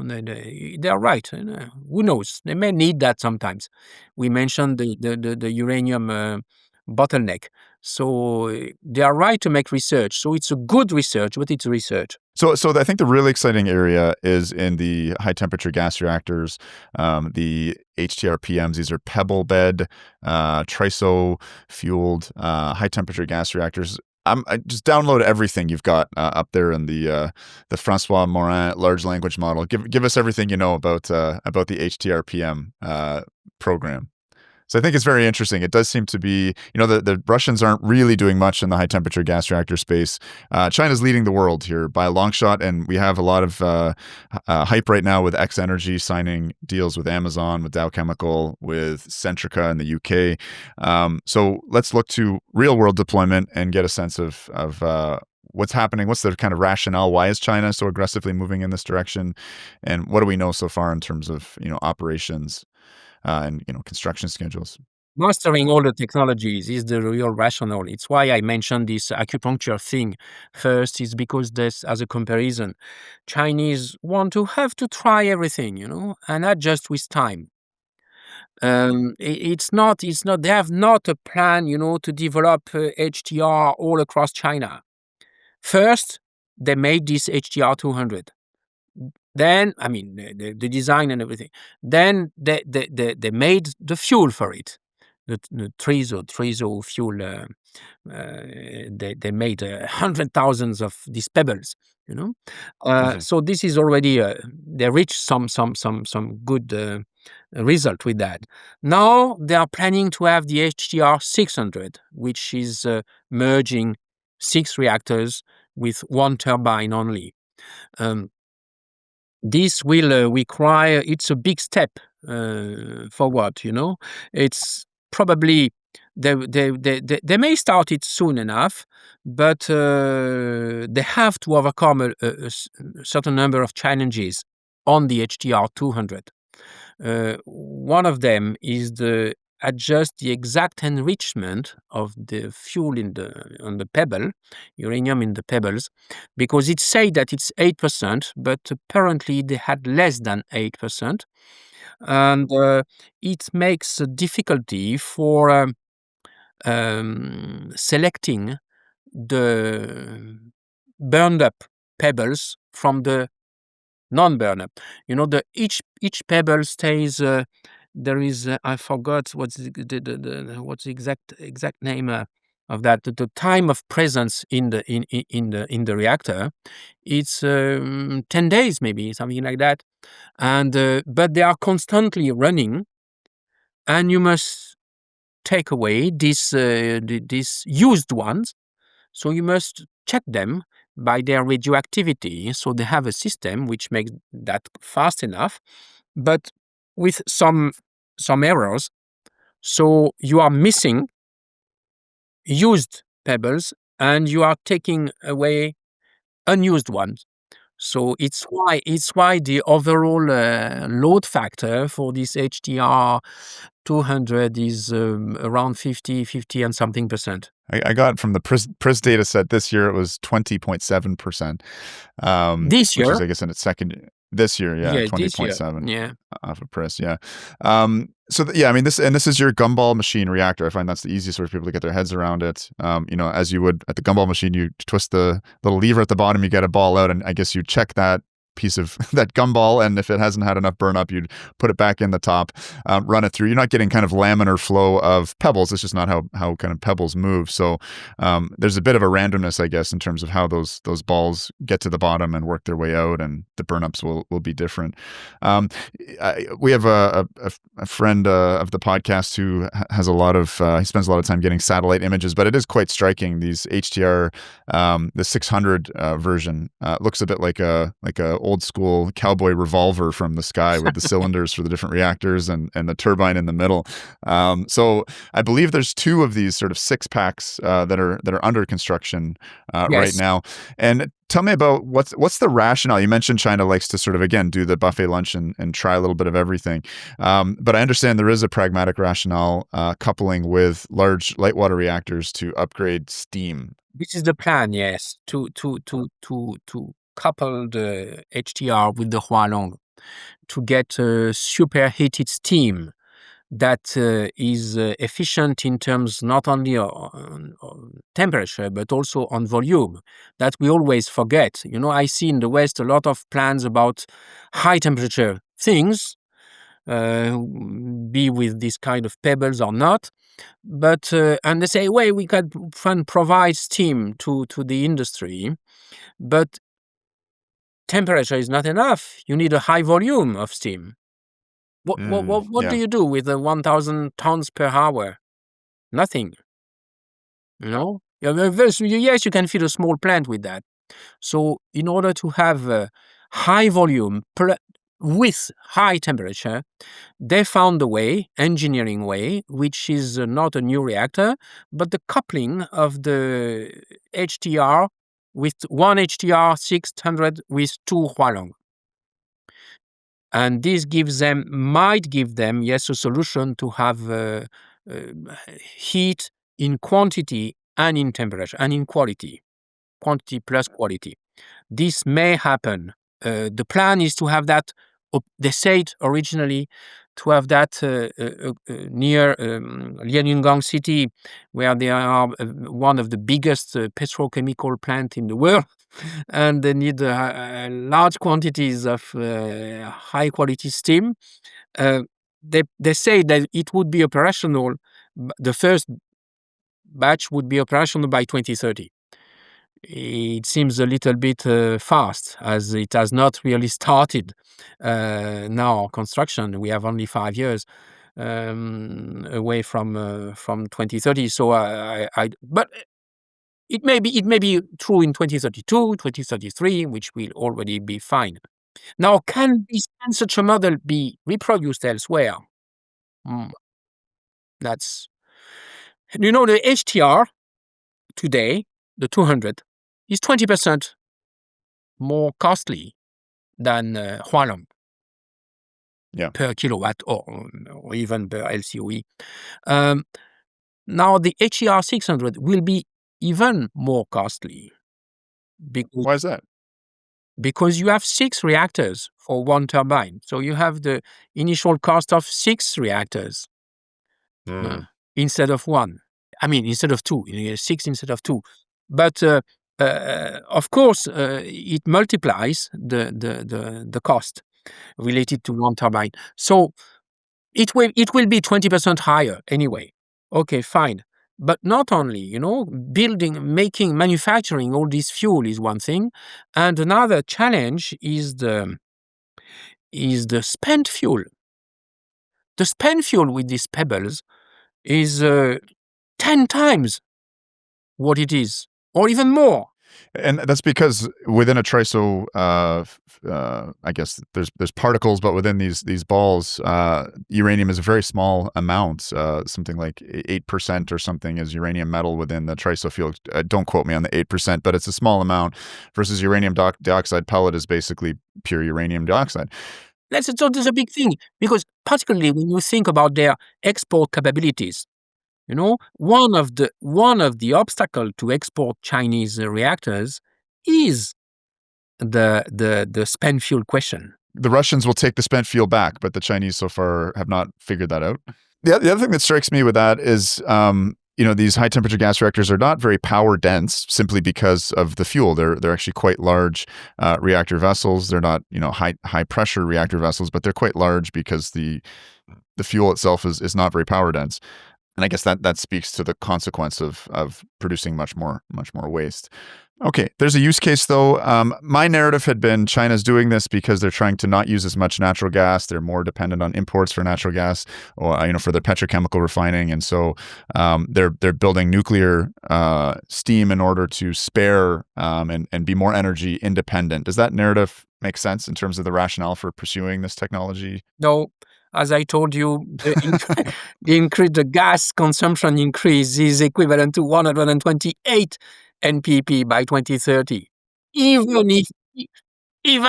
They are right. Who knows? They may need that sometimes. We mentioned the uranium bottleneck. So they are right to make research. So it's a good research, but it's research. So I think the really exciting area is in the high temperature gas reactors, the HTRPMs. These are pebble bed, triso fueled high temperature gas reactors. I just download everything you've got up there in the Francois Morin large language model. Give us everything you know about the HTRPM program. So I think it's very interesting. It does seem to be, the Russians aren't really doing much in the high temperature gas reactor space. China's leading the world here by a long shot, and we have a lot of hype right now with X Energy signing deals with Amazon, with Dow Chemical, with Centrica in the UK. So let's look to real world deployment and get a sense of what's happening. What's the kind of rationale? Why is China so aggressively moving in this direction? And what do we know so far in terms of operations? and construction schedules. Mastering all the technologies is the real rationale. It's why I mentioned this acupuncture thing first, is because this, as a comparison, Chinese want to have to try everything, and adjust with time. It's not, they have not a plan, to develop HDR all across China. First, they made this HDR 200. Then, I mean, the design and everything. Then they made the fuel for it, the trizo fuel. They made 100,000 of these pebbles. So this is already they reached some good result with that. Now they are planning to have the HDR 600, which is merging 6 reactors with 1 turbine only. This will require, it's a big step forward, It's probably, they may start it soon enough, but they have to overcome a certain number of challenges on the HDR 200. One of them is adjust the exact enrichment of the fuel on the pebble, uranium in the pebbles, because it say that it's 8%, but apparently they had less than 8%, and it makes a difficulty for selecting the burned up pebbles from the non-burn up. The each pebble stays. There is I forgot what's what's the exact name of that. The time of presence in the reactor. It's 10 days, maybe something like that, and but they are constantly running, and you must take away these used ones. So you must check them by their radioactivity. So they have a system which makes that fast enough, but with some errors. So you are missing used pebbles and you are taking away unused ones. So it's why the overall load factor for this HDR 200 is around 50 and something percent. I got from the PRIS data set this year, it was 20.7%. This which year? is, I guess, in its second this year, yeah, Yeah, this year. 20.7 Yeah. off of PRIS, yeah. So yeah, I mean, this is your gumball machine reactor. I find that's the easiest way for people to get their heads around it. As you would at the gumball machine, you twist the little lever at the bottom, you get a ball out, and I guess you check that piece of that gumball, and if it hasn't had enough burn up, you'd put it back in the top, run it through. You're not getting kind of laminar flow of pebbles. It's just not how kind of pebbles move. So there's a bit of a randomness, I guess, in terms of how those balls get to the bottom and work their way out, and the burn ups will be different. We have a friend of the podcast who has a lot of he spends a lot of time getting satellite images, but it is quite striking. These HDR, the 600 version looks a bit like a old school cowboy revolver from the sky with the cylinders for the different reactors and the turbine in the middle. So I believe there's 2 of these sort of 6-packs that are under construction Yes. right now. And tell me about what's the rationale. You mentioned China likes to sort of, again, do the buffet lunch and try a little bit of everything. But I understand there is a pragmatic rationale coupling with large light water reactors to upgrade steam. This is the plan, yes, to couple the HDR with the Hualong to get superheated steam that is efficient in terms not only on temperature but also on volume, that we always forget. I see in the West a lot of plans about high temperature things, be with this kind of pebbles or not, but and they say, well, we can provide steam to the industry, but temperature is not enough. You need a high volume of steam. What Yeah. do you do with 1,000 tons per hour? Nothing. Yeah, yes, you can feed a small plant with that. So in order to have a high volume with high temperature, they found a way, engineering way, which is not a new reactor, but the coupling of the HDR with one HDR 600 with 2 Hualong. And this might give them, yes, a solution to have heat in quantity and in temperature and in quality plus quality. This may happen. The plan is to have that, they said originally, to have that near Lianyungang city, where they are one of the biggest petrochemical plant in the world, and they need large quantities of high quality steam. They say that it would be operational, the first batch would be operational by 2030. It seems a little bit fast, as it has not really started now construction. We have only 5 years away from 2030. So but it may be true in 2032, 2033, which will already be fine. Now, can such a model be reproduced elsewhere? That's, the HTR today, the 200, is 20% more costly than Hualong per kilowatt or even per LCOE. Now, the HER 600 will be even more costly. Why is that? Because you have 6 reactors for one turbine. So you have the initial cost of 6 reactors instead of 1. I mean, instead of 2, 6 instead of 2. But of course, it multiplies the cost related to one turbine. So it will be 20% higher anyway. Okay, fine. But not only, manufacturing all this fuel is one thing, and another challenge is the spent fuel. The spent fuel with these pebbles is 10 times what it is, or even more. And that's because within a TRISO, I guess there's particles, but within these balls, uranium is a very small amount. Something like 8% or something is uranium metal within the TRISO field. Don't quote me on the 8%, but it's a small amount. Versus uranium dioxide pellet is basically pure uranium dioxide. So there's a big thing, because particularly when you think about their export capabilities. One of the obstacles to export Chinese reactors is the spent fuel question. The Russians will take the spent fuel back, but the Chinese so far have not figured that out. The other thing that strikes me with that is, these high temperature gas reactors are not very power dense simply because of the fuel. They're actually quite large reactor vessels. They're not, high pressure reactor vessels, but they're quite large because the fuel itself is not very power dense. And I guess that speaks to the consequence of producing much more waste. Okay, there's a use case though. My narrative had been China's doing this because they're trying to not use as much natural gas. They're more dependent on imports for natural gas, or for their petrochemical refining, and so they're building nuclear steam in order to spare and be more energy independent. Does that narrative make sense in terms of the rationale for pursuing this technology? No. As I told you, the gas consumption increase is equivalent to 128 NPP by 2030. Even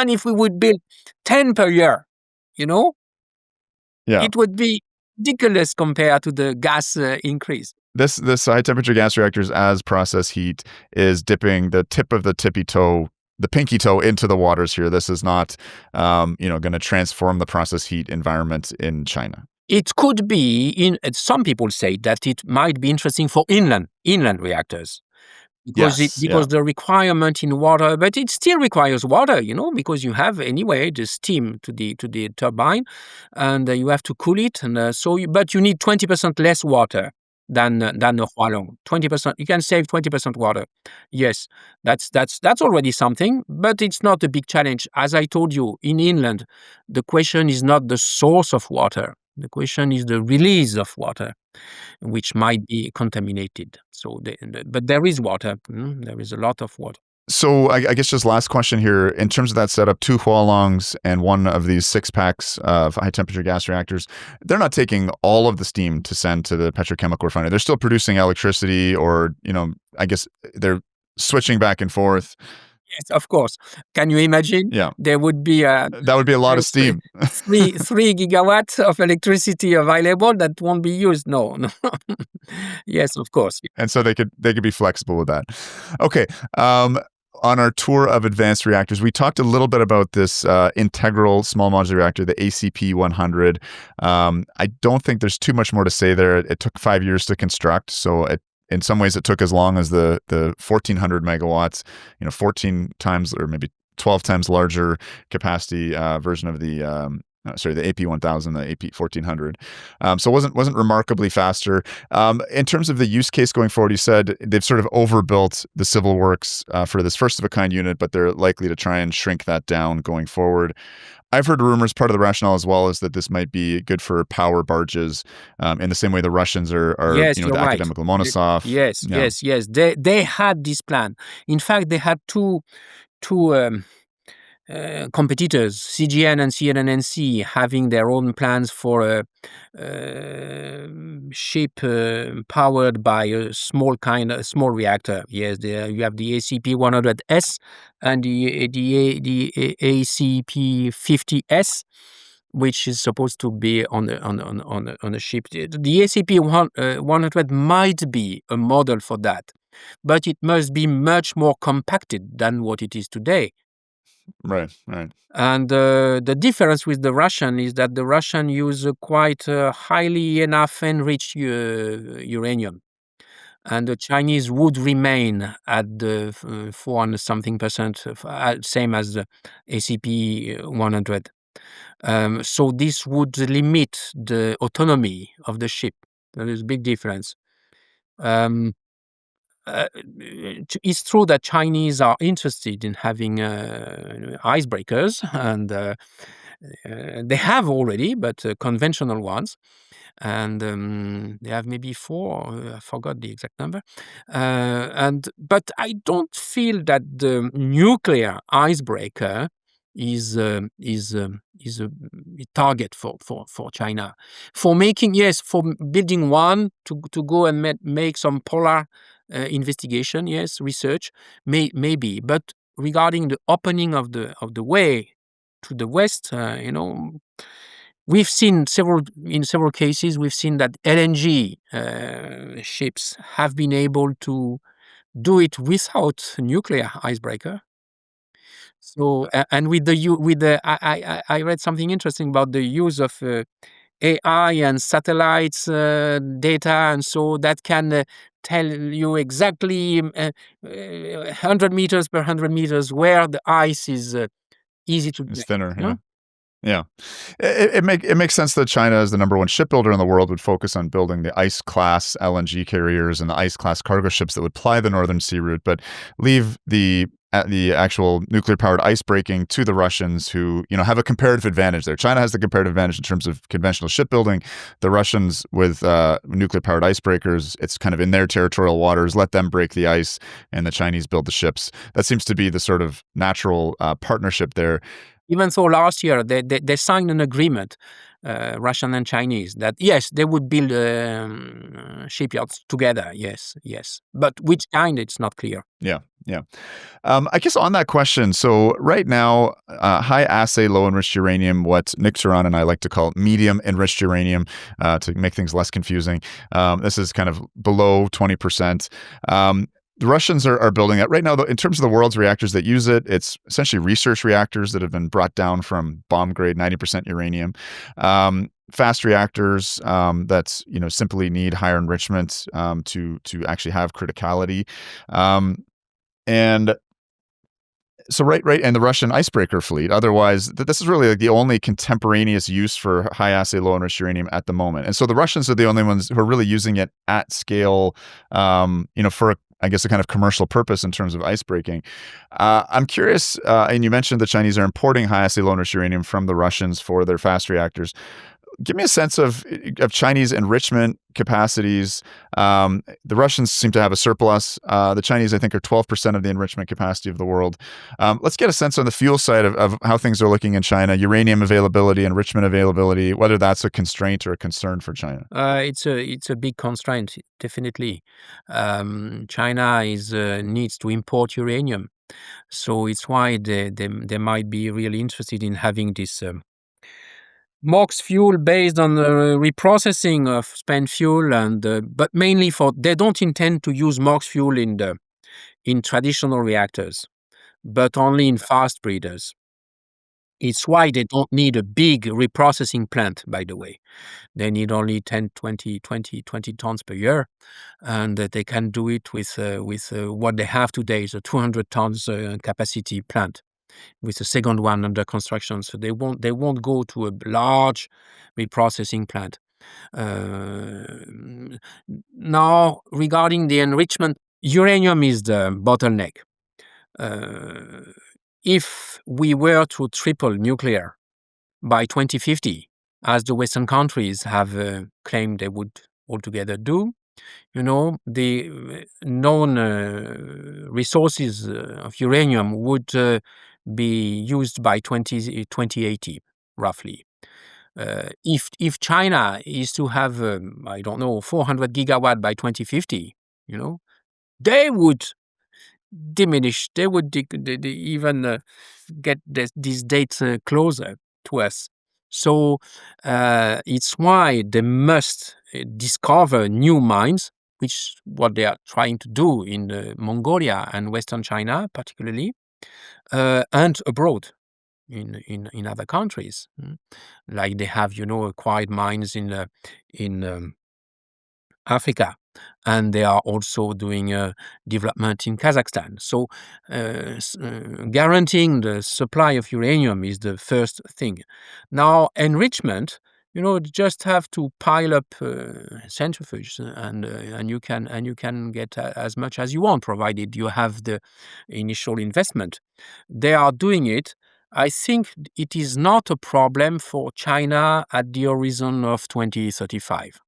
if we would build 10 per year, it would be ridiculous compared to the gas increase. This high temperature gas reactors as process heat is dipping the tip of the tippy toe, the pinky toe, into the waters here. This is not, going to transform the process heat environment in China. It could be some people say that it might be interesting for inland reactors. Because the requirement in water, but it still requires water, because you have anyway the steam to the turbine, and you have to cool it, and but you need 20% less water than the Hualong. 20%, you can save 20% water. Yes, that's already something, but it's not a big challenge. As I told you, in inland, the question is not the source of water. The question is the release of water, which might be contaminated. So, but there is water. There is a lot of water. So I guess just last question here. In terms of that setup, 2 Hualongs and one of these 6-packs of high temperature gas reactors, they're not taking all of the steam to send to the petrochemical refinery. They're still producing electricity, or, I guess they're switching back and forth. Yes, of course. Can you imagine? Yeah, There would be that would be a lot of steam. 3 gigawatts of electricity available that won't be used. No, no. Yes, of course. And so they could be flexible with that. Okay. On our tour of advanced reactors, we talked a little bit about this integral small modular reactor, the ACP 100. I don't think there's too much more to say there. It took 5 years to construct, so in some ways it took as long as the 1400 megawatts, 14 times or maybe 12 times larger capacity version of the AP 1000, the AP 1400. So it wasn't remarkably faster. In terms of the use case going forward, you said they've sort of overbuilt the civil works for this first of a kind unit, but they're likely to try and shrink that down going forward. I've heard rumors, part of the rationale as well is that this might be good for power barges, in the same way the Russians are Yes, the you're right. academic Lomonosov. Yes, Yeah. yes. They had this plan. In fact, they had two competitors, CGN and CNNC, having their own plans for a ship powered by a small reactor. Yes, you have the ACP 100S and the ACP 50S, which is supposed to be on the ship. The ACP 100 might be a model for that, but it must be much more compacted than what it is today. Right. And the difference with the Russian is that the Russian use quite highly enough enriched uranium, and the Chinese would remain at the 400 something percent, same as the ACP 100. So this would limit the autonomy of the ship. There is a big difference. Um, it's true that Chinese are interested in having icebreakers, and they have already, but conventional ones. And they have maybe 4. I forgot the exact number. But I don't feel that the nuclear icebreaker is a target for China. For building one to go and make some polar investigation, yes, research, maybe. But regarding the opening of the way to the West, we've seen in several cases, we've seen that LNG ships have been able to do it without nuclear icebreaker. So and with the I read something interesting about the use of AI and satellites data, and so that can tell you exactly 100 meters per 100 meters where the ice is easy to It's get. thinner. Yeah? Yeah. It makes sense that China, as the number one shipbuilder in the world, would focus on building the ice class LNG carriers and the ice class cargo ships that would ply the northern sea route, but leave the actual nuclear powered ice breaking to the Russians, who have a comparative advantage there. China has the comparative advantage in terms of conventional shipbuilding. The Russians with nuclear powered icebreakers, it's kind of in their territorial waters. Let them break the ice, and the Chinese build the ships. That seems to be the sort of natural partnership there. Even so, last year they signed an agreement, Russian and Chinese, that yes, they would build shipyards together. Yes, but which kind? It's not clear. Yeah. I guess on that question, so right now, high assay, low enriched uranium, what Nick Turan and I like to call medium enriched uranium, to make things less confusing. This is kind of below 20%. The Russians are building that right now. In terms of the world's reactors that use it, it's essentially research reactors that have been brought down from bomb grade 90% uranium. Fast reactors that simply need higher enrichment to actually have criticality. And so right, and the Russian icebreaker fleet. Otherwise, this is really like the only contemporaneous use for high assay, low enriched uranium at the moment. And so the Russians are the only ones who are really using it at scale, for I guess a kind of commercial purpose in terms of icebreaking. I'm curious, and you mentioned the Chinese are importing high assay, low enriched uranium from the Russians for their fast reactors. Give me a sense of Chinese enrichment capacities. The Russians seem to have a surplus. The Chinese, I think, are 12% of the enrichment capacity of the world. Let's get a sense on the fuel side of how things are looking in China, uranium availability, enrichment availability, whether that's a constraint or a concern for China. It's a big constraint, definitely. China needs to import uranium. So it's why they might be really interested in having this MOX fuel based on the reprocessing of spent fuel, and but mainly they don't intend to use MOX fuel in traditional reactors, but only in fast breeders. It's why they don't need a big reprocessing plant, by the way. They need only 10, 20 tons per year, and they can do it with what they have today, is a 200 tons capacity plant, with a second one under construction. So they won't go to a large reprocessing plant. Now, regarding the enrichment, uranium is the bottleneck. If we were to triple nuclear by 2050, as the Western countries have claimed they would altogether do, the known resources of uranium would be used by 2080, roughly. If China is to have, I don't know, 400 gigawatt by 2050, they would diminish. They would even get these dates closer to us. So it's why they must discover new mines, which what they are trying to do in Mongolia and Western China, particularly, and abroad in other countries. Like they have, acquired mines in Africa, and they are also doing development in Kazakhstan. So guaranteeing the supply of uranium is the first thing. Now, enrichment, just have to pile up centrifuges, and you can get as much as you want, provided you have the initial investment. They are doing it. I think it is not a problem for China at the horizon of 2035.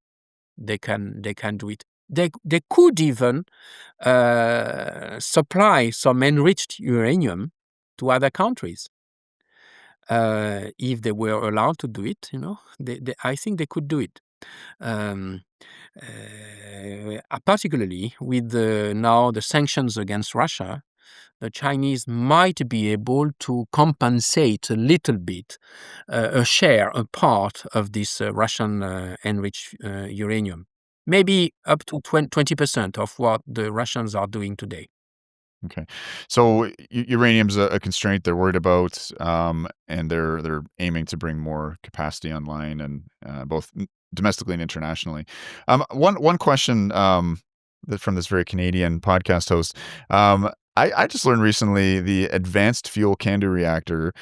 They can do it. They could even supply some enriched uranium to other countries if they were allowed to do it. I think they could do it. Particularly with now the sanctions against Russia, the Chinese might be able to compensate a little bit, a part of this Russian enriched uranium. Maybe up to 20% of what the Russians are doing today. Okay. So uranium's a constraint they're worried about, and they're aiming to bring more capacity online, and both domestically and internationally. One question from this very Canadian podcast host. I just learned recently the Advanced Fuel CANDU reactor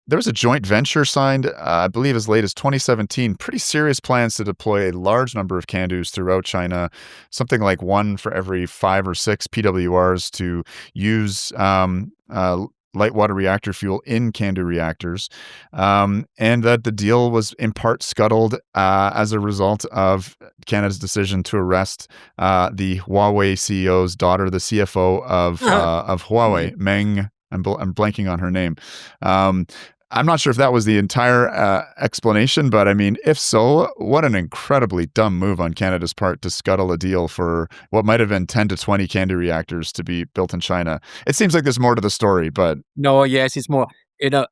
there was a joint venture signed, I believe, as late as 2017. Pretty serious plans to deploy a large number of CANDUs throughout China, something like one for every 5 or 6 PWRs to use light water reactor fuel in CANDU reactors, and that the deal was in part scuttled as a result of Canada's decision to arrest the Huawei CEO's daughter, the CFO of Huawei, Meng. I'm blanking on her name. I'm not sure if that was the entire explanation, but I mean, if so, what an incredibly dumb move on Canada's part to scuttle a deal for what might have been 10 to 20 CANDU reactors to be built in China. It seems like there's more to the story, but... No, yes, it's more.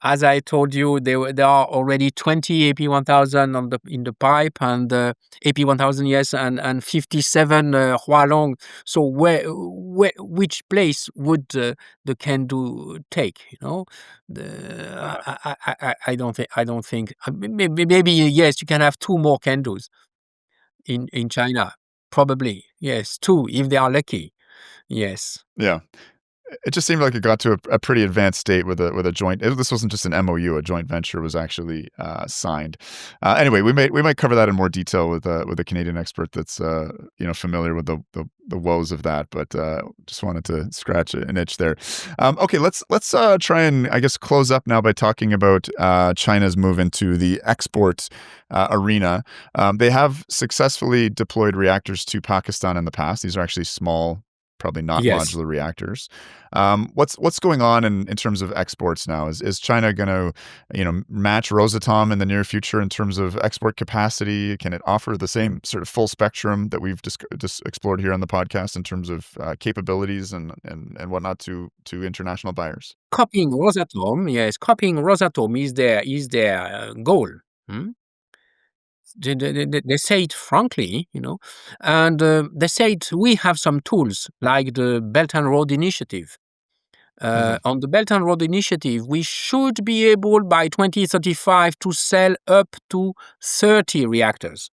As I told you, there are already 20 AP1000 in the pipe, and AP1000, yes, and 57 Hualong. So which place would the CANDU take? I don't think. Maybe yes, you can have 2 more CANDUs in China. Probably yes, 2 if they are lucky. Yes. Yeah. It just seemed like it got to a pretty advanced state with a joint. This wasn't just an MOU; a joint venture was actually signed. Anyway, we might cover that in more detail with a Canadian expert that's familiar with the woes of that. But just wanted to scratch an itch there. Okay, let's try and I guess close up now by talking about China's move into the export arena. They have successfully deployed reactors to Pakistan in the past. These are actually small probably not Yes. modular reactors. What's going on in terms of exports now? Is China going to, match Rosatom in the near future in terms of export capacity? Can it offer the same sort of full spectrum that we've just explored here on the podcast in terms of capabilities and whatnot to international buyers? Copying Rosatom, yes, copying Rosatom is their goal. Hmm? They say it frankly, and they say it, we have some tools like the Belt and Road Initiative. Mhm. On the Belt and Road Initiative, we should be able by 2035 to sell up to 30 reactors.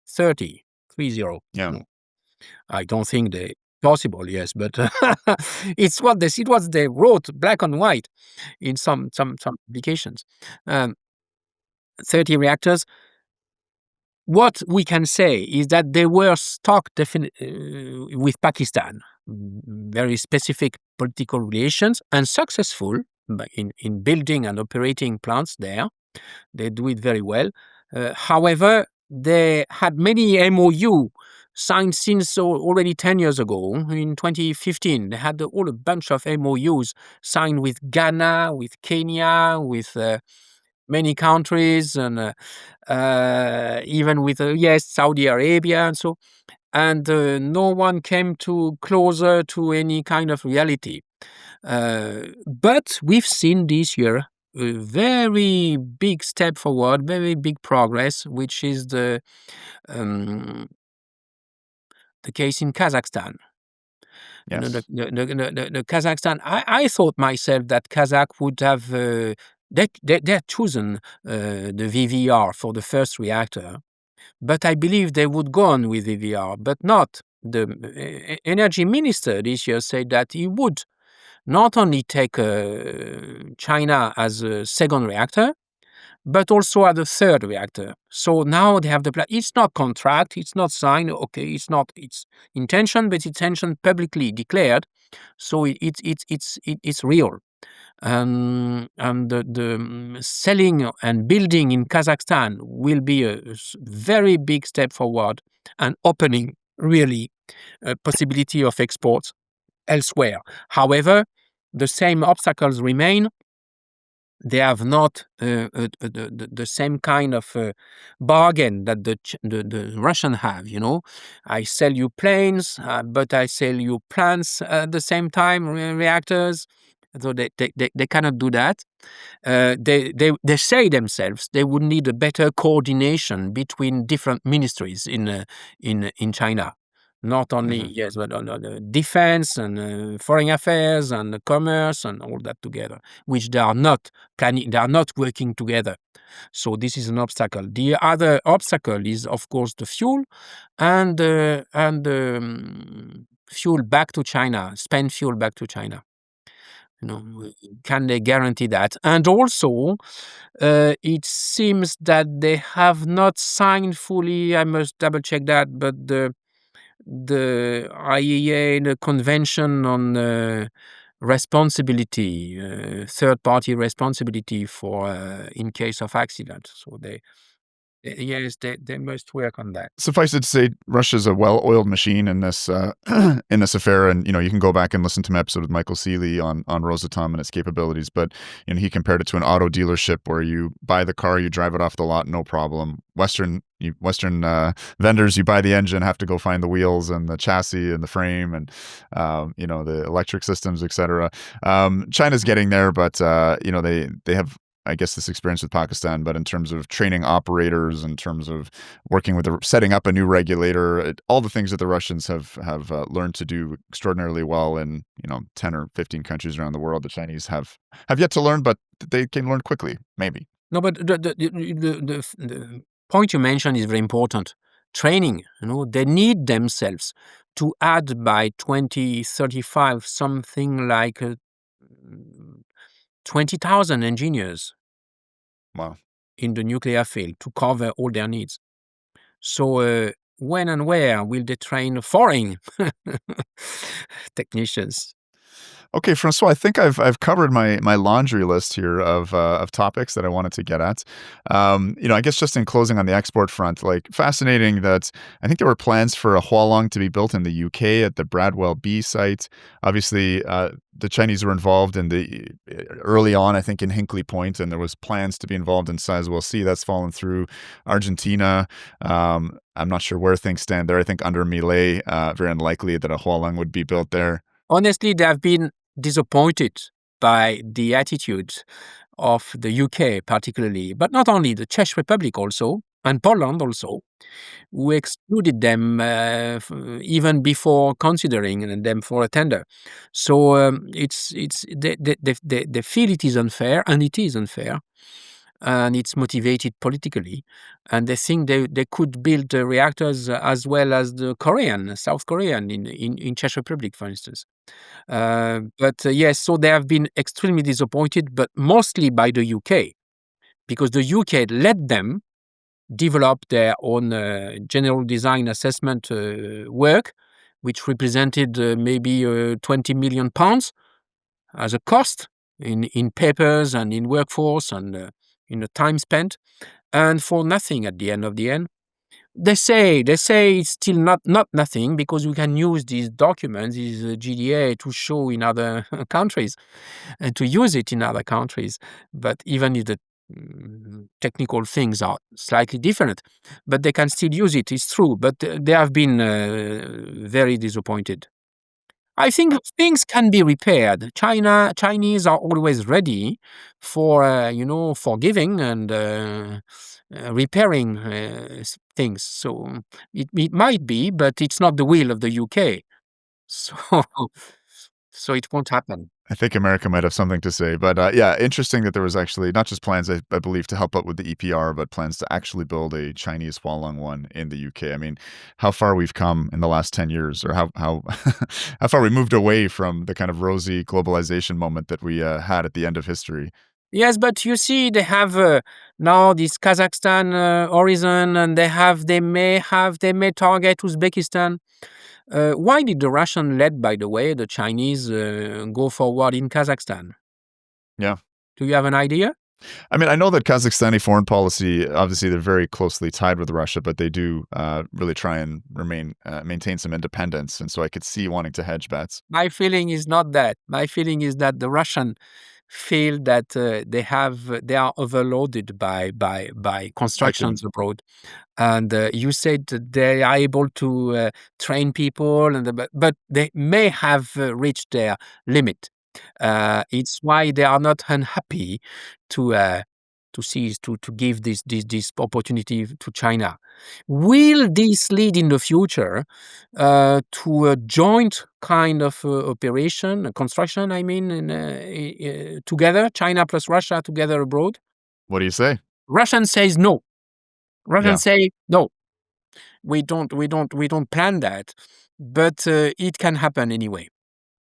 30, 30. Yeah. No, I don't think they possible, yes, but it was they wrote black on white in some publications. Um, 30 reactors. What we can say is that they were stuck with Pakistan, very specific political relations, and successful in building and operating plants there. They do it very well. However, they had many MOU signed since already 10 years ago. In 2015, they had all a bunch of MOUs signed with Ghana, with Kenya, with many countries, and even with yes, Saudi Arabia and so. And no one came to closer to any kind of reality. But we've seen this year a very big step forward, very big progress, which is um, the case in Kazakhstan. The, Yes. the Kazakhstan. I thought myself that Kazakh would have they had chosen the VVR for the first reactor, but I believe they would go on with VVR, but not. The energy minister this year said that he would not only take China as a second reactor, but also as a third reactor. So now they have the plan. It's not contract, it's not signed. Okay, it's not its intention, but its intention publicly declared. So it's real. And the selling and building in Kazakhstan will be a very big step forward and opening really a possibility of exports elsewhere. However, the same obstacles remain. They have not the same kind of bargain that the Russian have. I sell you planes, but I sell you plants at the same time, reactors. So they cannot do that. They say themselves they would need a better coordination between different ministries in China. Not only, Mhm. yes, but on the defense and foreign affairs and the commerce and all that together, which they are not planning, they are not working together. So this is an obstacle. The other obstacle is, of course, the fuel and fuel back to China, spend fuel back to China. Can they guarantee that? And also, it seems that they have not signed fully. I must double check that, but the IEA, the Convention on responsibility, third party responsibility for in case of accident. So yes, they must work on that. Suffice it to say, Russia's a well-oiled machine in this in this affair, and you can go back and listen to my episode with Michael Seeley on Rosatom and its capabilities. But he compared it to an auto dealership where you buy the car, you drive it off the lot, no problem. Western vendors, you buy the engine, have to go find the wheels and the chassis and the frame and the electric systems, etc. China's getting there, but they have, I guess, this experience with Pakistan, but in terms of training operators, in terms of working with setting up a new regulator, all the things that the Russians have learned to do extraordinarily well in 10 or 15 countries around the world, the Chinese have yet to learn, but they can learn quickly, maybe. No, but the point you mentioned is very important. Training, they need themselves to add by 2035 something like 20,000 engineers Wow. in the nuclear field to cover all their needs. So when and where will they train foreign technicians? Okay, Francois, I think I've covered my laundry list here of topics that I wanted to get at. I guess just in closing on the export front, like fascinating that I think there were plans for a Hualong to be built in the UK at the Bradwell B site. Obviously, the Chinese were involved in the early on, I think, in Hinkley Point, and there was plans to be involved in Sizewell C. That's fallen through. Argentina. I'm not sure where things stand there. I think under Millet, very unlikely that a Hualong would be built there. Honestly, they have been disappointed by the attitude of the UK particularly, but not only the Czech Republic also, and Poland also, who excluded them even before considering them for a tender. So they feel it is unfair, and it is unfair, and it's motivated politically, and they think they could build reactors as well as the South Korean in Czech Republic, for instance. But yes, so they have been extremely disappointed, but mostly by the UK, because the UK let them develop their own general design assessment work, which represented maybe £20 million as a cost in papers and in workforce and in the time spent, and for nothing at the end of the end. They say it's still not nothing, because we can use these documents, these GDA, to show in other countries and to use it in other countries. But even if the technical things are slightly different, but they can still use it. It's true, but they have been very disappointed. I think things can be repaired. Chinese are always ready for forgiving and repairing things. So it might be, but it's not the will of the UK. So so it won't happen. I think America might have something to say, but yeah, interesting that there was actually not just plans, I believe, to help out with the EPR, but plans to actually build a Chinese Hualong 1 in the UK. I mean, how far we've come in the last 10 years, or how how far we moved away from the kind of rosy globalization moment that we had at the end of history. Yes, but you see, they have now this Kazakhstan horizon, and they may target Uzbekistan. Why did the Russian, led by the way, the Chinese, go forward in Kazakhstan? Yeah. Do you have an idea? I mean, I know that Kazakhstani foreign policy, obviously, they're very closely tied with Russia, but they do really try and maintain some independence. And so I could see wanting to hedge bets. My feeling is not that. My feeling is that the Russian feel that they are overloaded by constructions abroad, and you said that they are able to train people, but they may have reached their limit. It's why they are not unhappy to give this opportunity to China. Will this lead in the future to a joint kind of operation, construction, I mean, together, China plus Russia together abroad? What do you say? Russian says no. Yeah. Say no. We don't plan that, but it can happen anyway.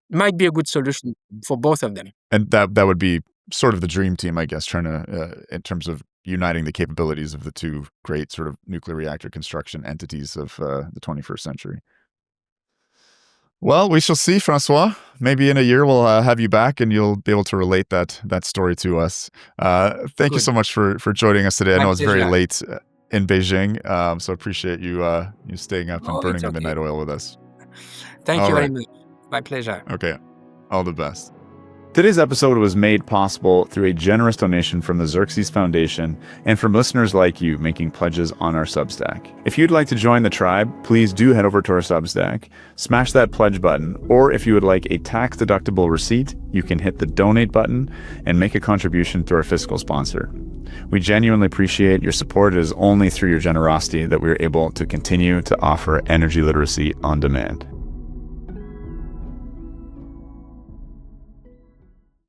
Might be a good solution for both of them. And that would be sort of the dream team, I guess, trying to, in terms of uniting the capabilities of the two great sort of nuclear reactor construction entities of the 21st century. Well, we shall see, Francois. Maybe in a year we'll have you back and you'll be able to relate that story to us. Thank you so much for joining us today. I know it's very late in Beijing, so appreciate you staying up and burning the midnight oil with us. Thank you very much. My pleasure. Okay. All the best. Today's episode was made possible through a generous donation from the Xerxes Foundation and from listeners like you making pledges on our Substack. If you'd like to join the tribe, please do head over to our Substack, smash that pledge button, or if you would like a tax-deductible receipt, you can hit the donate button and make a contribution through our fiscal sponsor. We genuinely appreciate your support. It is only through your generosity that we're able to continue to offer energy literacy on demand.